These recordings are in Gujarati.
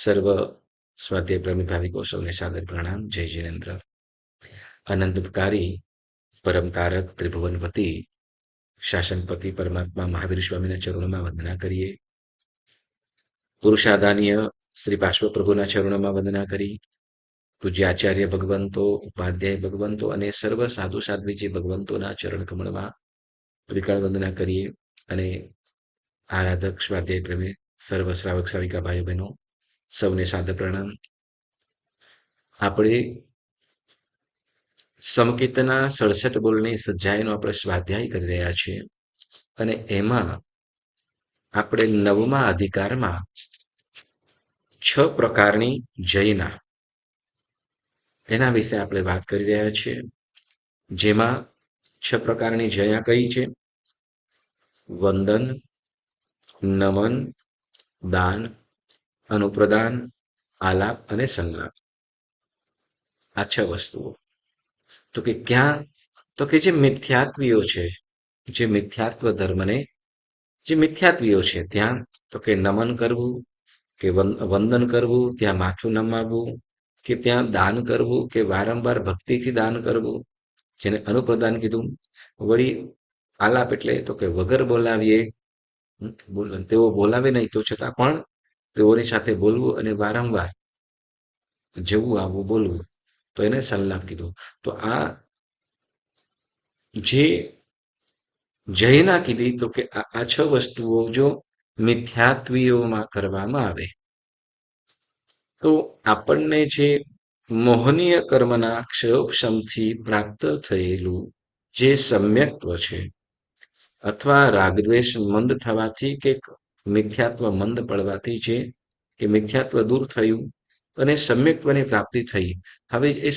સર્વ સ્વાધ્યાય પ્રેમી ભાવિકો સૌને સાદર પ્રણામ. જય જિનેન્દ્ર. અનંતકારી પરમ તારક ત્રિભુવનપતિ શાસનપતિ પરમાત્મા મહાવીર સ્વામીના ચરણોમાં વંદના કરીએ. પુરુષાદાનીય શ્રી પાર્શ્વ પ્રભુના ચરણોમાં વંદના કરી. પૂજ્ય આચાર્ય ભગવંતો, ઉપાધ્યાય ભગવંતો અને સર્વ સાધુ સાધ્વી ભગવંતોના ચરણ કમળમાં ત્રિકાળ વંદના કરીએ. અને આરાધક સ્વાધ્યાય પ્રેમી સર્વ શ્રાવક શ્રાવિકા ભાઈઓ બહેનો સૌને સાદર પ્રણામ. આપણે સમકીર્તના 67 બોલની સજ્જાઈનો આપણે સ્વાધ્યાય કરી રહ્યા છીએ અને એમાં આપણે 9મા અધિકારમાં 6 પ્રકારની જયના એના વિશે આપણે વાત કરી રહ્યા છીએ. જેમાં 6 પ્રકારની જયા કઈ છે? વંદન, નમન, દાન, અનુપ્રદાન, આલાપ અને સંલાપ. આ 6 વસ્તુઓ. તો કે ક્યાં? તો કે જે મિથ્યાત્વીઓ છે, જે મિથ્યાત્વ ધર્મને જે મિથ્યાત્વીઓ છે ત્યાં તો કે નમન કરવું, કે વંદન કરવું, ત્યાં માથું નમાવવું, કે ત્યાં દાન કરવું, કે વારંવાર ભક્તિથી દાન કરવું, જેને અનુપ્રદાન કીધું. વળી આલાપ એટલે તો કે વગર બોલાવીએ, તેઓ બોલાવે નહીં તો છતાં પણ તેઓની સાથે બોલવું અને વારંવાર જવું આવવું બોલવું, તો એને સંલાપ કીધું. તો આ જે જયના કીધી તો કે આ 6 વસ્તુઓ જો મિથ્યાત્વીઓમાં કરવામાં આવે તો આપણને જે મોહનીય કર્મના ક્ષયોક્ષમથી પ્રાપ્ત થયેલું જે સમ્યક્ત્વ છે, અથવા રાગદ્વેષ મંદ થવાથી કે મિથ્યાત્વ મંદ પડવાથી જે કે મિથ્યાત્વ દૂર થયું અને સમ્યક્ત્વની પ્રાપ્તિ થઈ. હવે એ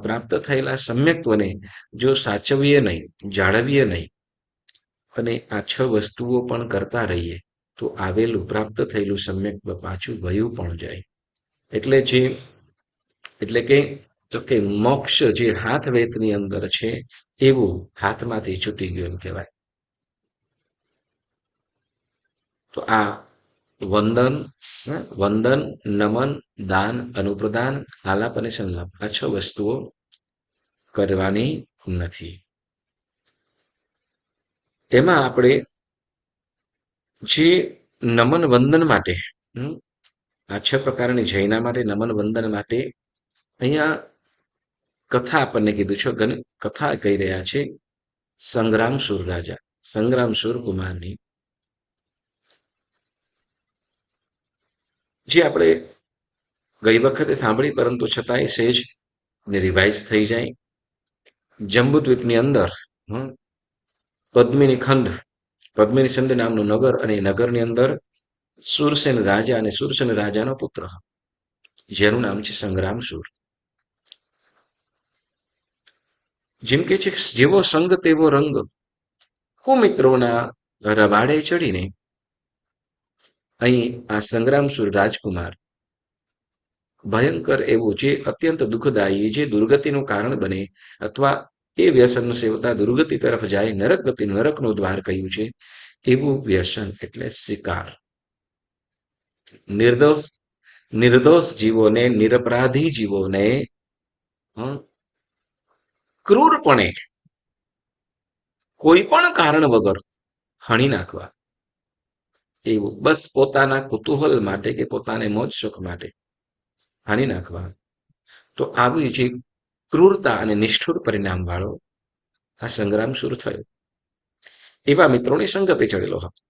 પ્રાપ્ત થયેલા સમ્યક્ત્વને જો સાચવીએ નહીં, જાળવીએ નહીં અને આ 6 વસ્તુઓ પણ કરતા રહીએ તો આવેલું પ્રાપ્ત થયેલું સમ્યક્ત્વ પાછું વયું પણ જાય. એટલે કે મોક્ષ જે હાથ વેતની અંદર છે એવું હાથમાંથી છૂટી ગયું એમ કહેવાય. તો આ વંદન, નમન, દાન, અનુપ્રદાન, આલાપ અને સંલાપ આ 6 વસ્તુઓ કરવાની નથી. તેમાં આપણે જે નમન વંદન માટે આ 6 પ્રકારની જૈના માટે નમન વંદન માટે અહીંયા કથા આપણને કીધું છે. કથા કહી રહ્યા છે સંગ્રામસુર રાજા, સંગ્રામસુર કુમારની, જે આપણે ગઈ વખતે સાંભળી પરંતુ છતાંય સહેજ રિવાઇઝ થઈ જાય. જંબુદ્વીપની અંદર પદ્મિની ખંડ નામનું નગર, અને નગરની અંદર સુરસેન રાજા અને સુરસેન રાજાનો પુત્ર જેનું નામ છે સંગ્રામસુર. જેમ કે છે જેવો સંગ તેવો રંગ, કુમિત્રોના રવાડે ચડીને અહીં આ સંગ્રામસુર રાજકુમાર ભયંકર એવું જે અત્યંત દુઃખદાયી, જે દુર્ગતિનું કારણ બને અથવા એ વ્યસન સેવતા દુર્ગતિ તરફ જાય, નરકનું દ્વાર કહ્યું છે એવું વ્યસન એટલે શિકાર. નિર્દોષ જીવોને, નિરપરાધી જીવોને ક્રૂરપણે કોઈ પણ કારણ વગર હણી નાખવા, એવું બસ પોતાના કુતૂહલ માટે કે પોતાને મોજ શોખ માટે હાની નાખવા. તો આવી જે ક્રૂરતા અને નિષ્ઠુર પરિણામ વાળો આ સંગ્રામસુર થયો. એવા મિત્રોની સંગતે ચડેલો હતો.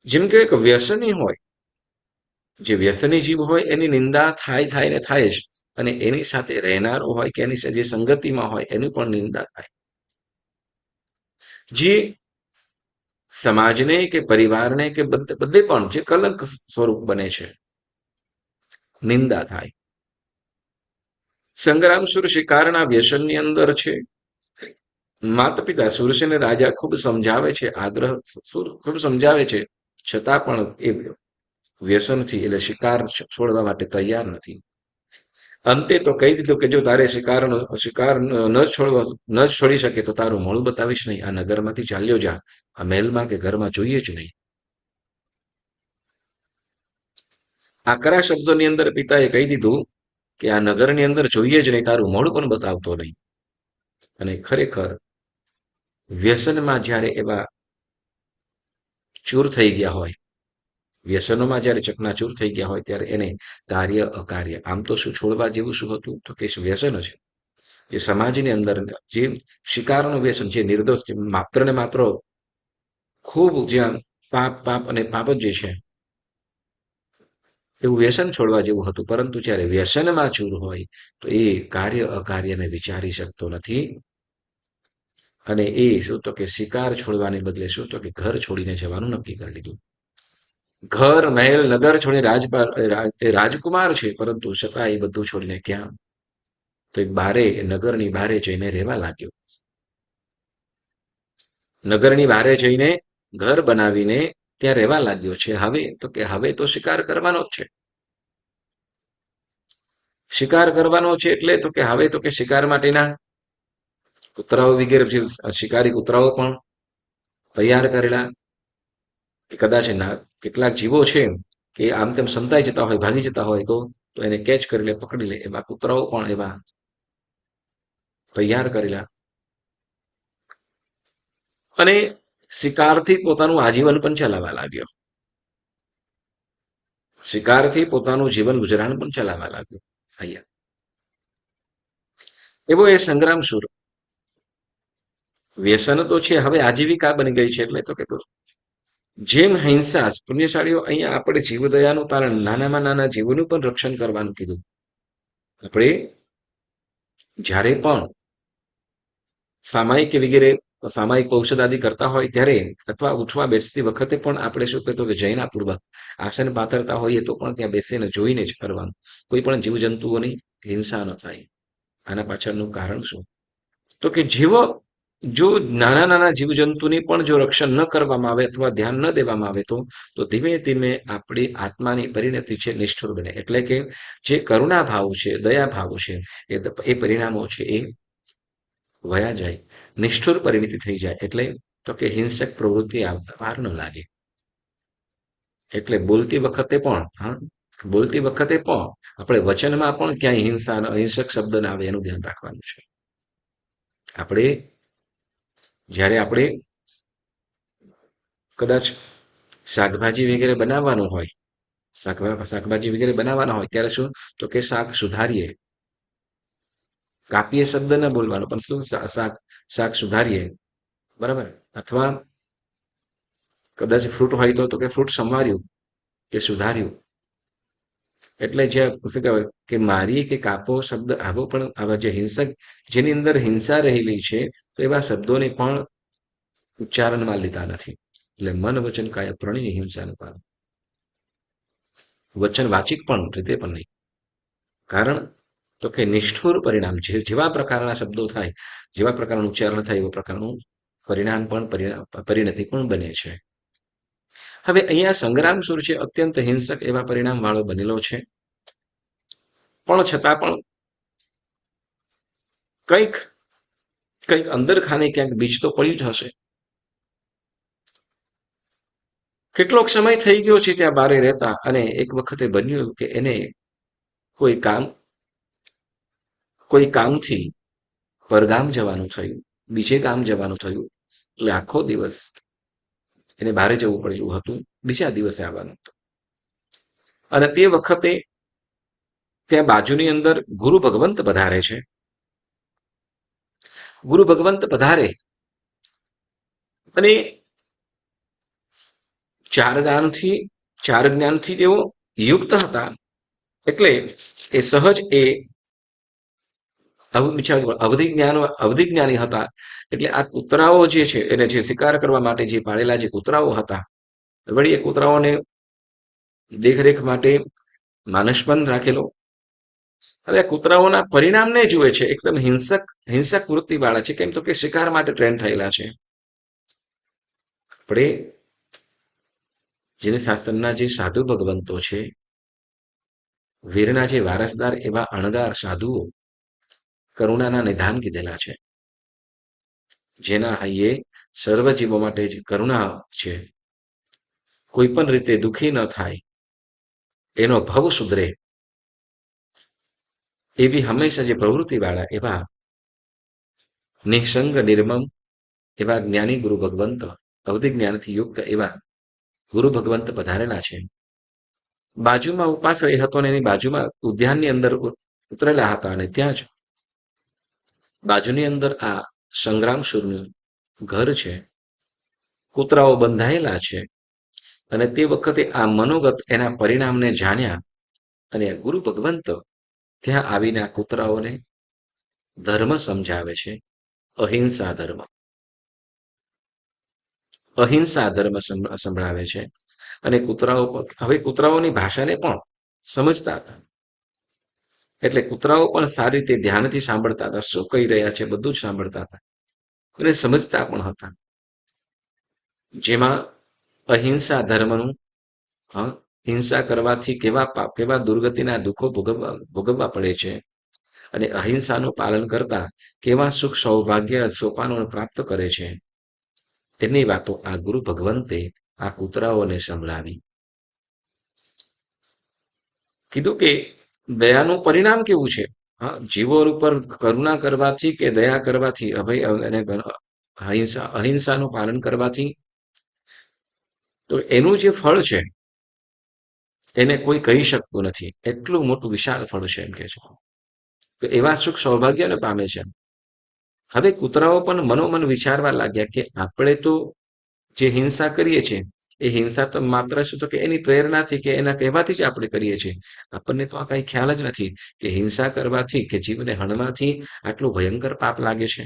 જેમ કે એક વ્યસની હોય, જે વ્યસની જીવ હોય એની નિંદા થાય ને થાય જ, અને એની સાથે રહેનારો હોય કે એની જે સંગતિમાં હોય એની પણ નિંદા થાય. જે સમાજને કે પરિવારને કે બધે પણ જે કલંક સ્વરૂપ બને છે, નિંદા થાય. સંગ્રામસુર શિકારના વ્યસનની અંદર છે. માતા પિતા સુરસેન રાજા ખૂબ સમજાવે છે, આગ્રહ ખૂબ સમજાવે છે, છતાં પણ એ વ્યસનથી એટલે શિકાર છોડવા માટે તૈયાર નથી. અંતે તો કહી દીધું કે જો તારે શિકાર ન છોડી શકે તો તારું મોડું બતાવીશ નહીં, આ નગરમાંથી ચાલ્યો જા, આ મહેલમાં કે ઘરમાં જોઈએ જ નહીં. આકરા શબ્દોની અંદર પિતાએ કહી દીધું કે આ નગરની અંદર જોઈએ જ નહીં, તારું મોડું પણ બતાવતો નહીં. અને ખરેખર વ્યસનમાં જ્યારે એવા ચૂર થઈ ગયા હોય, વ્યસનોમાં જ્યારે ચકનાચૂર થઈ ગયા હોય ત્યારે એને કાર્ય અકાર્ય, આમ તો શું છોડવા જેવું શું હતું, તો કે વ્યસન છે. જે સમાજની અંદર જે શિકારનું વ્યસન, જે નિર્દોષ, માત્ર ને માત્ર ખૂબ જ્યાં પાપ પાપ અને પાપ જ જે છે એવું વ્યસન છોડવા જેવું હતું. પરંતુ જ્યારે વ્યસનમાં ચૂર હોય તો એ કાર્ય અકાર્યને વિચારી શકતો નથી. અને એ શું તો કે શિકાર છોડવાને બદલે શું તો કે ઘર છોડીને જવાનું નક્કી કરી લીધું. ઘર મહેલ નગર છોડી રાજકુમાર છે, પરંતુ છતાં એ બધું છોડીને ક્યાં, તો બારે નગરની બારે જઈને રહેવા લાગ્યો. નગરની બારે જઈને ઘર બનાવીને ત્યાં રહેવા લાગ્યો છે. હવે તો શિકાર કરવાનો જ છે. શિકાર કરવાનો છે એટલે તો કે હવે તો કે શિકાર માટેના કૂતરાઓ વગેરે જે શિકારી કૂતરાઓ પણ તૈયાર કરેલા. કદાચ કેટલાક જીવો છે કે આમ તેમ સંતાઈ જતા હોય, ભાગી જતા હોય તો એને કેચ કરી લે, પકડી લે, એવા કૂતરાઓ પણ એવા તૈયાર કરેલા. અને શિકારથી પોતાનું આજીવન પણ ચલાવવા લાગ્યો. શિકારથી પોતાનું જીવન ગુજરાન પણ ચલાવવા લાગ્યો. અહીંયા એવો એ સંગ્રામ સુર. વ્યસન તો છે, હવે આજીવિકા બની ગઈ છે. એટલે તો કે જેમ હિંસા, પુણ્યશાળીઓ અહીંયા આપણે જીવદયાનું પાલન, નાનામાં નાના જીવોનું પણ રક્ષણ કરવાનું કીધું. આપણે જ્યારે પણ સામાયિક વગેરે સામાયિક ઔષધ આદિ કરતા હોય ત્યારે, અથવા ઉઠવા બેસતી વખતે પણ આપણે શું કહેતો કે જૈનાપૂર્વક આસન પાથરતા હોઈએ તો પણ ત્યાં બેસીને જોઈને જ કરવાનું. કોઈ પણ જીવજંતુઓની હિંસા ન થાય. આના પાછળનું કારણ શું, તો કે જો નાના નાના જીવજંતુની પણ જો રક્ષણ ન કરવામાં આવે અથવા ધ્યાન ન દેવામાં આવે તો ધીમે ધીમે આપણી આત્માની પરિણતિ છે નિષ્ઠુર બને. એટલે કે જે કરુણા ભાવ છે, દયા ભાવ છે, એ પરિણામો છે એ વયા જાય, નિષ્ઠુર પરિણતિ થઈ જાય. એટલે તો કે હિંસક પ્રવૃત્તિ આવતા વાર ન લાગે. એટલે બોલતી વખતે પણ આપણે વચનમાં પણ ક્યાંય હિંસક શબ્દ ના આવે એનું ધ્યાન રાખવાનું છે. જ્યારે આપણે કદાચ શાકભાજી વગેરે બનાવવાનું હોય, શાકભાજી વગેરે બનાવવાના હોય ત્યારે શું તો કે શાક સુધારીએ, કાપીએ શબ્દ ન બોલવાનો, પણ શું શાક સુધારીએ, બરાબર. અથવા કદાચ ફ્રૂટ હોય તો કે ફ્રૂટ સંવાર્યું કે સુધાર્યું. એટલે જે શું કહેવાય કે મારી કે કાપો શબ્દ આવો પણ આવા જે હિંસક, જેની અંદર હિંસા રહેલી છે, તો એવા શબ્દોને પણ ઉચ્ચારણમાં લેતા નથી. એટલે મન વચન કાયા ત્રણેય હિંસાનું પાલન. વચન વાચિક પણ રીતે પણ નહીં. કારણ તો કે નિષ્ઠુર પરિણામ, જેવા પ્રકારના શબ્દો થાય, જેવા પ્રકારનું ઉચ્ચારણ થાય, એવા પ્રકારનું પરિણામ પણ પરિણતિ પણ બને છે. હવે અહીંયા સંગ્રામ સુર છે અત્યંત હિંસક એવા પરિણામ વાળો બનેલો છે, પણ છતાં પણ કંઈક અંદર ખાને ક્યાંક બીજ તો પડ્યું જ હશે. કેટલોક સમય થઈ ગયો છે ત્યાં બારે રહેતા, અને એક વખતે બન્યું કે એને કોઈ કામથી પરગામ જવાનું થયું, બીજે ગામ જવાનું થયું. એટલે આખો દિવસ એને બહાર જવું પડ્યું હતું, બીજા દિવસે આવવાનું હતું. અને તે વખતે ત્યાં બાજુની અંદર ગુરુ ભગવંત પધારે છે. ગુરુ ભગવંત પધારે અને ચાર જ્ઞાનથી તેઓ યુક્ત હતા. એટલે એ સહજ અવધિ જ્ઞાની હતા. એટલે આ કૂતરાઓ જે છે એને જે શિકાર કરવા માટે જે પાળેલા જે કૂતરાઓ હતા, વળી એ કૂતરાઓને દેખરેખ માટે માનસ પણ રાખેલો. હવે કૂતરાઓના પરિણામને જુએ છે, એકદમ હિંસક વૃત્તિ વાળા છે. કેમ તો કે શિકાર માટે ટ્રેન થયેલા છે. આપણે જેને શાસ્ત્રના જે સાધુ ભગવંતો છે, વીરના જે વારસદાર એવા અણગાર સાધુઓ કરુણાના નિધાન કીધેલા છે, જેના હૈયે સર્વ જીવો માટે જ કરુણા છે, કોઈ પણ રીતે દુઃખી ન થાય, એનો ભવ સુધરે, એવી હંમેશા જે પ્રવૃત્તિવાળા એવા નિસંગ નિર્મમ એવા જ્ઞાની ગુરુ ભગવંત, અવધિ જ્ઞાનથી યુક્ત એવા ગુરુ ભગવંત પધારેલા છે. બાજુમાં ઉપાશ્રય હતો ને એની બાજુમાં ઉદ્યાનની અંદર ઉતરેલા હતા, અને ત્યાં જ બાજુની અંદર આ સંગ્રામશુરનું ઘર છે, કૂતરાઓ બંધાયેલા છે, અને તે વખતે આ મનોગત એના પરિણામને જાણ્યા, અને ગુરુ ભગવંત ત્યાં આવીને આ કૂતરાઓને ધર્મ સમજાવે છે, અહિંસા ધર્મ. અહિંસા ધર્મ સંભળાવે છે. અને કૂતરાઓ હવે કૂતરાઓની ભાષાને પણ સમજતા હતા, એટલે કૂતરાઓ પણ સારી રીતે ધ્યાનથી સાંભળતા હતા, શું કહી રહ્યા છે બધું જ સાંભળતા હતા અને સમજતા પણ હતા. જેમાં અહિંસા ધર્મનું, હિંસા કરવાથી કેવા દુર્ગતિના દુઃખો ભોગવવા પડે છે, અને અહિંસાનું પાલન કરતા કેવા સુખ સૌભાગ્ય સોપાનો પ્રાપ્ત કરે છે, એની વાતો આ ગુરુ ભગવંતે આ કૂતરાઓને સંભળાવી. કીધું કે દયાનું પરિણામ કેવું છે. જીવો ઉપર કરુણા કરવાથી કે દયા કરવાથી, અભય અને અહિંસાનું પાલન કરવાથી, તો એનું જે ફળ છે એને કોઈ કહી શકતું નથી, એટલું મોટું વિશાળ ફળ છે એમ કે છે. તો એવા સુખ સૌભાગ્યને પામે છે. હવે કૂતરાઓ પણ મનોમન વિચારવા લાગ્યા કે આપણે તો જે હિંસા કરીએ છીએ, એ હિંસા તો માત્ર શું, તો કે એની પ્રેરણાથી કે એના કહેવાથી જ આપણે કરીએ છીએ. આપણને તો આ કઈ ખ્યાલ જ નથી કે હિંસા કરવાથી કે જીવને હણવાથી આટલું ભયંકર પાપ લાગે છે.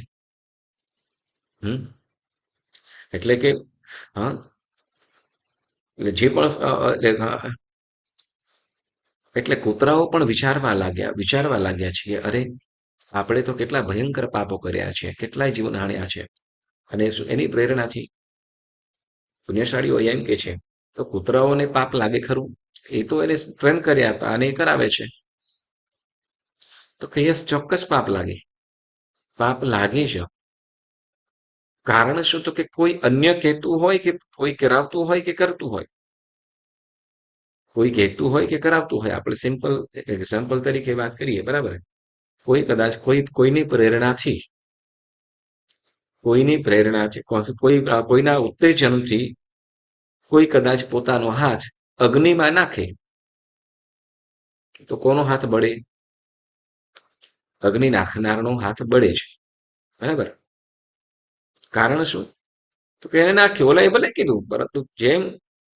એટલે કે જે પણ એટલે કૂતરાઓ પણ વિચારવા લાગ્યા છે કે અરે, આપણે તો કેટલા ભયંકર પાપો કર્યા છે, કેટલાય જીવન હાણ્યા છે, અને એની પ્રેરણાથી પુણ્યશાળીઓ એમ કે છે તો કૂતરાઓને પાપ લાગે ખરું? એ તો એને ટ્રેન કર્યા હતા અને એ કરાવે છે. તો કહીએ ચોક્કસ પાપ લાગે, પાપ લાગે જ. કારણ શું, તો કે કોઈ અન્ય કહેતું હોય કે કોઈ કરાવતું હોય કે કરતું હોય, કોઈ કહેતું હોય કે કરાવતું હોય, આપણે સિમ્પલ એક્ઝામ્પલ તરીકે વાત કરીએ, બરાબર. કોઈ કદાચ કોઈની પ્રેરણાથી કોઈના ઉત્તેજનથી કોઈ કદાચ પોતાનો હાથ અગ્નિમાં નાખે, તો કોનો હાથ બળે? અગ્નિ નાખનારનો હાથ બળે છે, બરાબર. કારણ શું, તો કે એને નાખ્યો, ઓલા એ ભલે કીધું, પરંતુ જેમ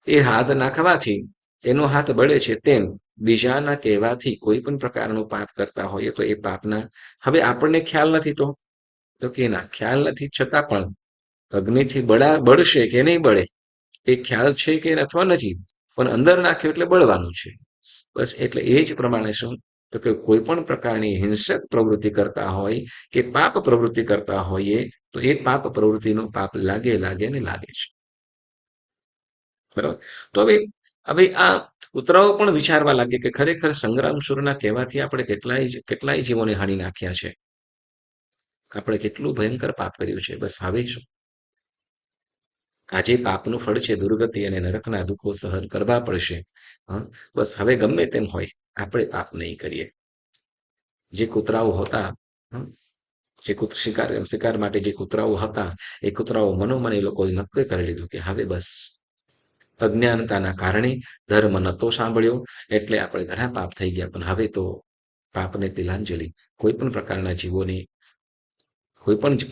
એ હાથ નાખવાથી એનો હાથ બળે છે, તેમ બીજાના કહેવાથી કોઈ પણ પ્રકારનું પાપ કરતા હોઈએ તો એ પાપના, હવે આપણને ખ્યાલ નથી તો કે ના, ખ્યાલ નથી છતાં પણ અગ્નિથી બળશે કે નહીં બળે એ ખ્યાલ છે કે અથવા નથી, પણ અંદર નાખ્યો એટલે બળવાનું છે. બસ એટલે એ જ પ્રમાણે શું, તો કે કોઈ પણ પ્રકારની હિંસક પ્રવૃત્તિ કરતા હોય કે પાપ પ્રવૃત્તિ કરતા હોઈએ તો એ પાપ પ્રવૃત્તિનો પાપ લાગે ને લાગે છે, બરાબર. તો હવે આ કૂતરાઓ પણ વિચારવા લાગે કે ખરેખર સંગ્રામસુરના કહેવાથી આપણે કેટલાય જીવોને હાણી નાખ્યા છે, આપણે કેટલું ભયંકર પાપ કર્યું છે. બસ હવે શું, આજે પાપનું ફળ છે દુર્ગતિ અને નરકના દુઃખો સહન કરવા પડશે. બસ હવે ગમે તેમ હોય આપણે પાપ નહીં કરીએ. જે કૂતરાઓ હતા, જે શિકાર માટે જે કૂતરાઓ હતા, એ કૂતરાઓ મનોમન એ લોકો નક્કી કરી લીધું કે હવે બસ અજ્ઞાનતાના કારણે ધર્મ નતો સાંભળ્યો, એટલે આપણે ઘણા પાપ થઈ ગયા, પણ હવે તો પાપને તિલાંજલિ, કોઈ પણ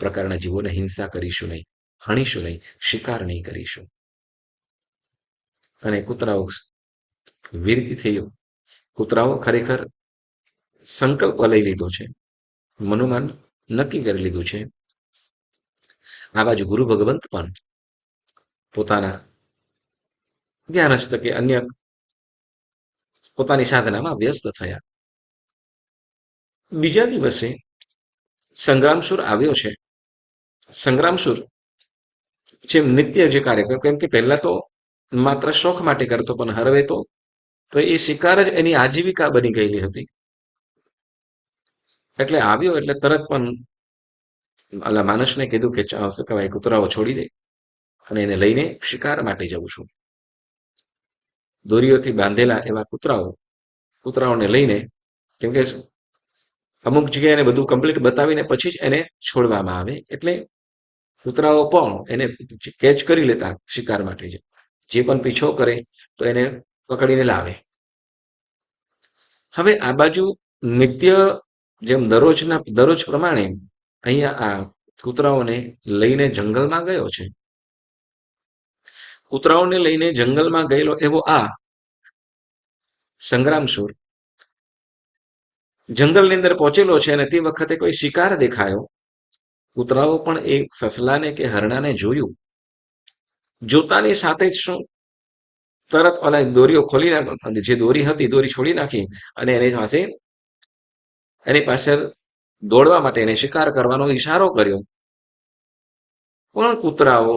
પ્રકારના જીવોને હિંસા કરીશું નહીં, હણીશું નહીં, શિકાર નહીં કરીશું. અને કૂતરાઓ વીરતી થયો. કૂતરાઓ ખરેખર સંકલ્પ લઈ લીધો છે, મનોમન નક્કી કરી લીધું છે. આ બાજુ ગુરુ ભગવંત પણ પોતાના ધ્યાનસ્થ કે અન્ય પોતાની સાધનામાં વ્યસ્ત થયા. બીજા દિવસે સંગ્રામસુર આવ્યો છે. સંગ્રામસુર જે નિત્ય જે કાર્ય, કેમ કે પહેલા તો માત્ર શોખ માટે કરતો, પણ હવે તો તો એ શિકાર જ એની આજીવિકા બની ગયેલી હતી. એટલે આવ્યો એટલે તરત પણ ઓલા માણસને કીધું કે શું કહેવાય, કૂતરાઓ છોડી દે અને એને લઈને શિકાર માટે જઉં છું. દોરીઓથી બાંધેલા એવા કૂતરાઓને લઈને, કેમ કે અમુક જગ્યાએ એને બધું કમ્પ્લીટ બતાવીને પછી જ એને છોડવામાં આવે, એટલે કૂતરાઓ પણ એને કેચ કરી લેતા શિકાર માટે. જે પણ પીછો કરે તો એને પકડીને લાવે. હવે આ બાજુ નિત્ય જેમ દરરોજ પ્રમાણે અહીંયા આ કૂતરાઓને લઈને જંગલમાં ગયો છે. કૂતરાઓને લઈને જંગલમાં ગયેલો એવો આ સંગ્રામસુર જંગલની અંદર પહોંચેલો છે અને તે વખતે કોઈ શિકાર દેખાયો. કૂતરાઓ પણ એ સસલાને કે હરણાને જોયું. જોતાની સાથે જ શું, તરત ઓલા દોરીઓ ખોલી નાખી, જે દોરી હતી દોરી છોડી નાખી અને એની પાસે દોડવા માટે, એને શિકાર કરવાનો ઈશારો કર્યો. પણ કૂતરાઓ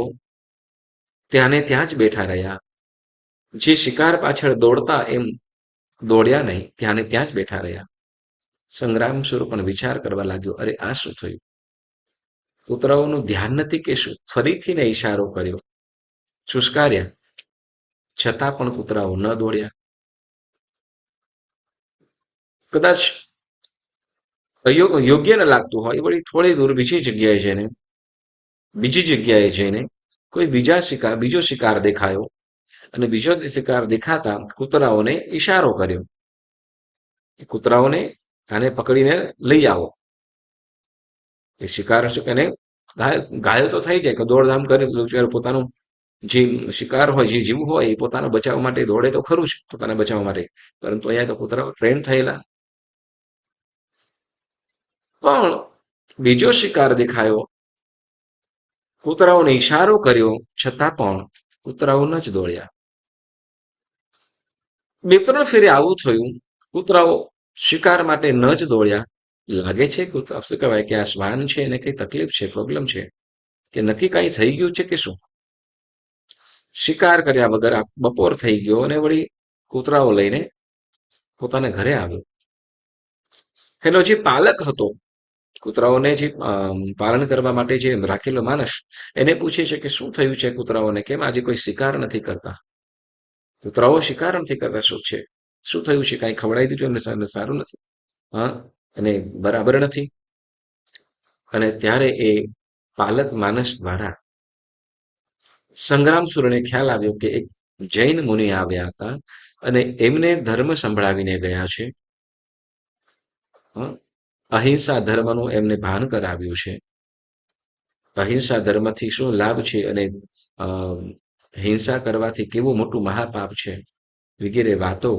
ત્યાંને ત્યાં જ બેઠા રહ્યા. જે શિકાર પાછળ દોડતા એમ દોડ્યા નહીં, ત્યાંને ત્યાં જ બેઠા રહ્યા. સંગ્રામસુર પણ વિચાર કરવા લાગ્યો, અરે આ શું થયું? કૂતરાઓનું ધ્યાન નથી કે શું? ફરીથી ને ઈશારો કર્યો, સુસ્કાર્યા, છતાં પણ કૂતરાઓ ન દોડ્યા. કદાચ યોગ્ય ન લાગતું હોય, વળી થોડી દૂર બીજી જગ્યાએ જઈને કોઈ બીજો શિકાર દેખાયો અને બીજો શિકાર દેખાતા કૂતરાઓને ઈશારો કર્યો, કૂતરાઓને આને પકડીને લઈ આવો. એ શિકાર એને ઘાયલ તો થઈ જાય કે દોડધામ કરે, પોતાનું જે શિકાર હોય, જે જીવ હોય, એ પોતાના બચાવ માટે દોડે તો ખરું જ, પોતાના બચાવ માટે. પરંતુ અહીંયા તો કૂતરાઓ ટ્રેન થયેલા. પણ બીજો શિકાર દેખાયો, કૂતરાઓને ઈશારો કર્યો, છતાં પણ કૂતરાઓ ન જ દોડ્યા. 2-3 ફેરે આવું થયું, કૂતરાઓ શિકાર માટે ન જ દોડ્યા. લાગે છે શું કહેવાય કે આ શ્વાન છે, એને કઈ તકલીફ છે, પ્રોબ્લેમ છે, કે નક્કી કઈ થઈ ગયું છે કે શું? શિકાર કર્યા વગર બપોર થઈ ગયો અને વળી કૂતરાઓ લઈને પોતાના ઘરે આવ્યો. એનો જે પાલક હતો, કૂતરાઓને જે પાલન કરવા માટે જે રાખેલો માણસ, એને પૂછે છે કે શું થયું છે કૂતરાઓને, કેમ આજે કોઈ શિકાર નથી કરતા? કૂતરાઓ શિકાર નથી કરતા, શું છે, શું થયું છે? કઈ ખવડાવી દીધું એમને સારું નથી? હા, અને બરાબર નથી. અને ત્યારે એ પાલક માણસ દ્વારા સંગ્રામસુરને ખ્યાલ આવ્યો કે એક જૈન મુનિ આવ્યા હતા અને એમને ધર્મ સંભળાવીને ગયા છે. અહિંસા ધર્મનું એમને ભાન કરાવ્યું છે. અહિંસા ધર્મથી શું લાભ છે અને હિંસા કરવાથી કેવું મોટું મહાપાપ છે, વગેરે વાતો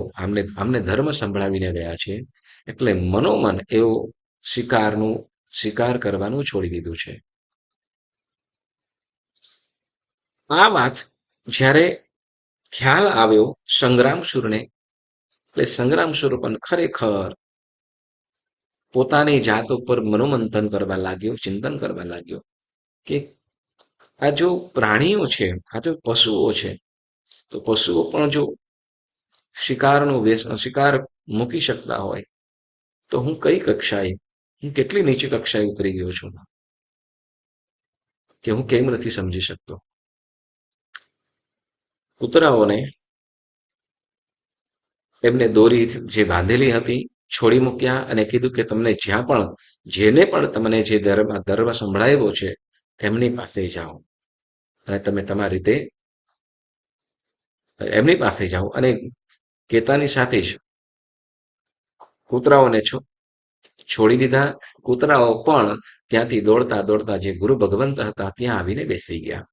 અમને ધર્મ સંભળાવીને ગયા છે. એટલે મનોમન એવો શિકાર કરવાનું છોડી દીધું છે. આ વાત જ્યારે ખ્યાલ આવ્યો સંગ્રામસુરને, એટલે સંગ્રામસુર પણ ખરેખર પોતાની જાત ઉપર મનોમંથન કરવા લાગ્યો, ચિંતન કરવા લાગ્યો કે આ જો પ્રાણીઓ છે, આ જો પશુઓ છે, તો પશુઓ પણ જો શિકાર મૂકી શકતા હોય તો હું કઈ કક્ષાએ, હું કેટલી નીચી કક્ષાએ ઉતરી ગયો છું કે હું કેમ નથી સમજી શકતો. કૂતરાઓને એમને દોરી જે બાંધેલી હતી છોડી મૂક્યા અને કીધું કે તમને જેને પણ તમને જે ધર્મ સંભળાવ્યો છે એમની પાસે જાઓ અને તમે તમારી રીતે એમની પાસે જાઓ. અને કહેતાની સાથે જ કૂતરાઓને છોડી દીધા. કૂતરાઓ પણ ત્યાંથી દોડતા દોડતા જે ગુરુ ભગવંત હતા ત્યાં આવીને બેસી ગયા.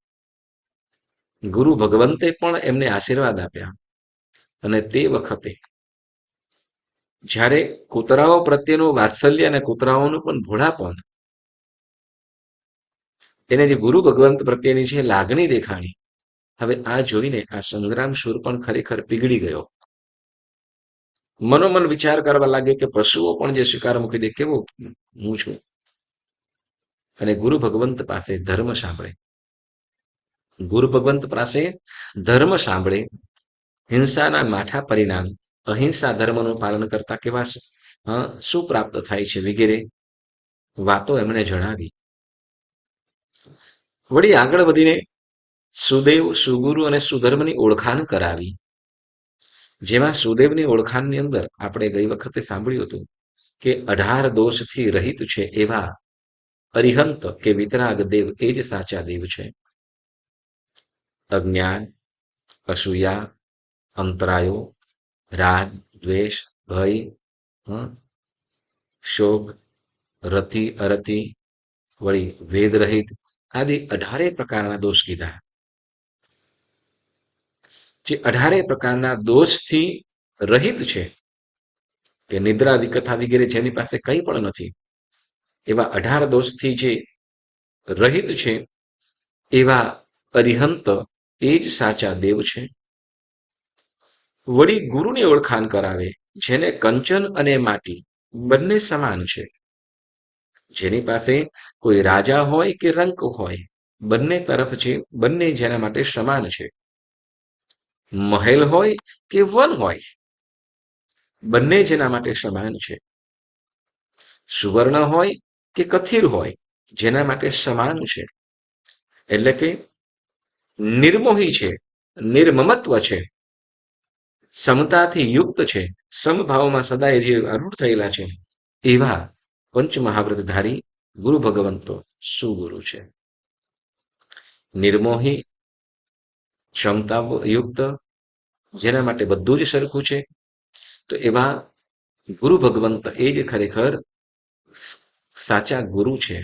ગુરુ ભગવંતે પણ એમને આશીર્વાદ આપ્યા. અને તે વખતે જ્યારે કૂતરાઓ પ્રત્યેનું વાત્સલ્ય અને કૂતરાઓનું પણ ભોળાપણ, એને જે ગુરુ ભગવંત પ્રત્યેની જે લાગણી દેખાણી, હવે આ જોઈને આ સંગ્રામસુર પણ ખરેખર પીગળી ગયો. મનોમન વિચાર કરવા લાગ્યો કે પશુઓ પણ જે શિકાર મૂકી દે, કેવો હું છું. અને ગુરુ ભગવંત પાસે ધર્મ સાંભળે, હિંસાના માઠા પરિણામ અહિંસા ધર્મનું પાલન કરતા કેવા શું પ્રાપ્ત થાય છે વગેરે વાતો એમણે જણાવી. વળી આગળ વધીને સુદેવ, સુગુરુ અને સુધર્મની ઓળખાણ કરાવી. જેમાં સુદેવની ઓળખાણની અંદર આપણે ગઈ વખતે સાંભળ્યું હતું કે 18 દોષથી રહિત છે એવા અરિહંત કે વિતરાગ દેવ એ જ સાચા દેવ છે. અજ્ઞાન, અસૂયા, અંતરાયો, રાગ, દ્વેષ, ભય, શોક, રતિ, અરતિ, વળી વેદ રહિત આદિ 18 પ્રકારના દોષ કીધા. જે 18 પ્રકારના દોષથી રહિત છે કે નિદ્રા, વિકથા વગેરે જેની પાસે કંઈ પણ નથી એવા 18 દોષથી જે રહિત છે એવા અરિહંત એ જ સાચા દેવ છે. વળી ગુરુની ઓળખાણ કરાવે, જેને કંચન અને માટી બંને સમાન છે. જેની પાસે કોઈ રાજા હોય કે રંક હોય, બંને તરફ છે, બંને જેના માટે સમાન છે. મહેલ હોય કે વન હોય, બંને જેના માટે સમાન છે. સુવર્ણ હોય કે કથિર હોય, જેના માટે સમાન છે. એટલે કે નિર્મોહી છે, નિર્મમત્વ છે, સમતાથી યુક્ત છે, સમભાવમાં સદાય જે આરૂઢ થયેલા છે એવા પંચમહાવ્રતધારી ગુરુ ભગવંતો સુગુરુ છે. નિર્મોહી, ક્ષમતાયુક્ત, જેના માટે બધું જ સરખું છે, તો એવા ગુરુ ભગવંત એ જ ખરેખર સાચા ગુરુ છે.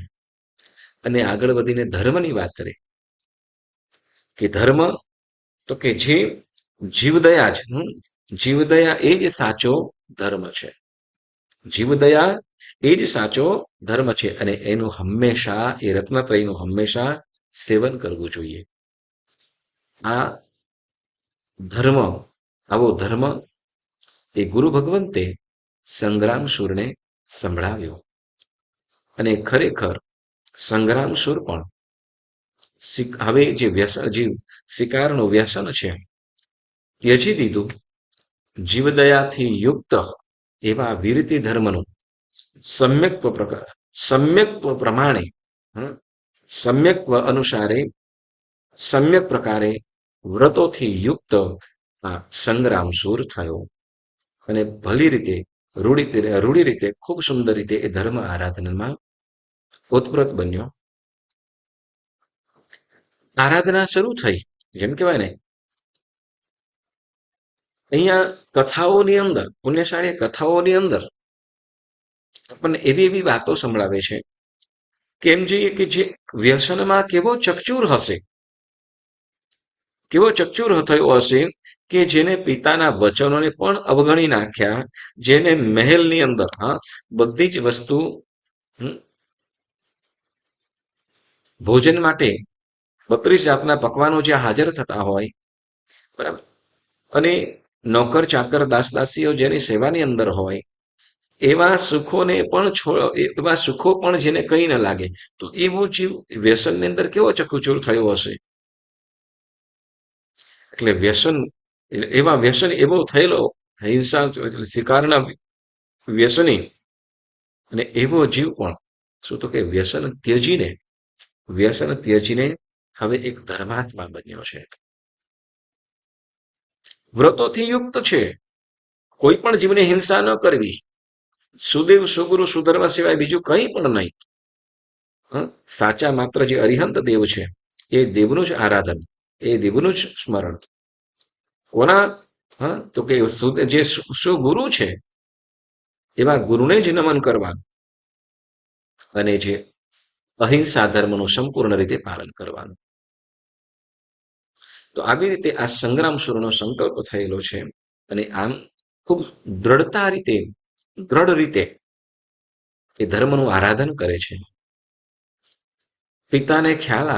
અને આગળ વધીને ધર્મની વાત કરે કે ધર્મ તો કે જે જીવદયા જ જીવદયા એ જ સાચો ધર્મ છે. જીવદયા એ જ સાચો ધર્મ છે અને એનું હંમેશા એ રત્નત્રયનું હંમેશા સેવન કરવું જોઈએ. આ ધર્મ, આવો ધર્મ એ ગુરુ ભગવંતે સંગ્રામસુરને સંભળાવ્યો અને ખરેખર સંગ્રામસુર પણ હવે જે વ્યસન, જે શિકારનું વ્યસન છે ત્યજી દીધું. જીવદયાથી યુક્ત એવા વીરતિ ધર્મનું સમ્યક્ત્વ પ્રમાણે, સમ્યક્ત્વ અનુસારે, સમ્યક પ્રકારે વ્રતોથી યુક્ત આ સંગ્રામસુર થયો અને ભલી રીતે રૂઢી રીતે ખૂબ સુંદર રીતે એ ધર્મ આરાધનામાં ઓતપ્રોત બન્યો. આરાધના શરૂ થઈ. જેમ કહેવાય ને, અહીંયા કથાઓની અંદર, પુણ્યશાળી કથાઓની અંદર આપણને એવી એવી વાતો સંભળાવે છે કેમ જોઈએ કે જે વ્યસનમાં કેવો ચકચૂર હશે, કેવો ચકચૂર થયો હશે કે જેને પિતાના વચનોને પણ અવગણી નાખ્યા, જેને મહેલની અંદર બધી જ વસ્તુ ભોજન માટે 32 જાતના પકવાનો જ્યાં હાજર થતા હોય, બરાબર, અને નોકર ચાકર દાસ દાસીઓ જેની સેવાની અંદર હોય, એવા સુખોને પણ એવા સુખો પણ જેને કંઈ ન લાગે, તો એવો જીવ વ્યસનની અંદર કેવો ચકચૂર થયો હશે. એટલે વ્યસન, એવા વ્યસન એવો થયેલો, હિંસા શિકારના વ્યસની, અને એવો જીવ પણ શું તો કે વ્યસન ત્યજીને હવે એક ધર્માત્મા બન્યો છે. વ્રતોથી યુક્ત છે, કોઈ પણ જીવને હિંસા ન કરવી. સુદેવ, સુગુરુ, સુધર્મ સિવાય બીજું કંઈ પણ નહીં. સાચા માત્ર જે અરિહંત દેવ છે એ દેવનું જ આરાધન, એ દેવનું જ સ્મરણ. કોના? તો કે જે સુગુરુ છે એવા ગુરુને જ નમન કરવાનું અને જે અહિંસા ધર્મનું સંપૂર્ણ રીતે પાલન કરવાનું. તો આવી રીતે આ સંગ્રામસુરનો સંકલ્પ થયેલો છે અને આમ ખૂબ દ્રઢ રીતે એ ધર્મનું આરાધન કરે છે. પિતાને ખ્યાલ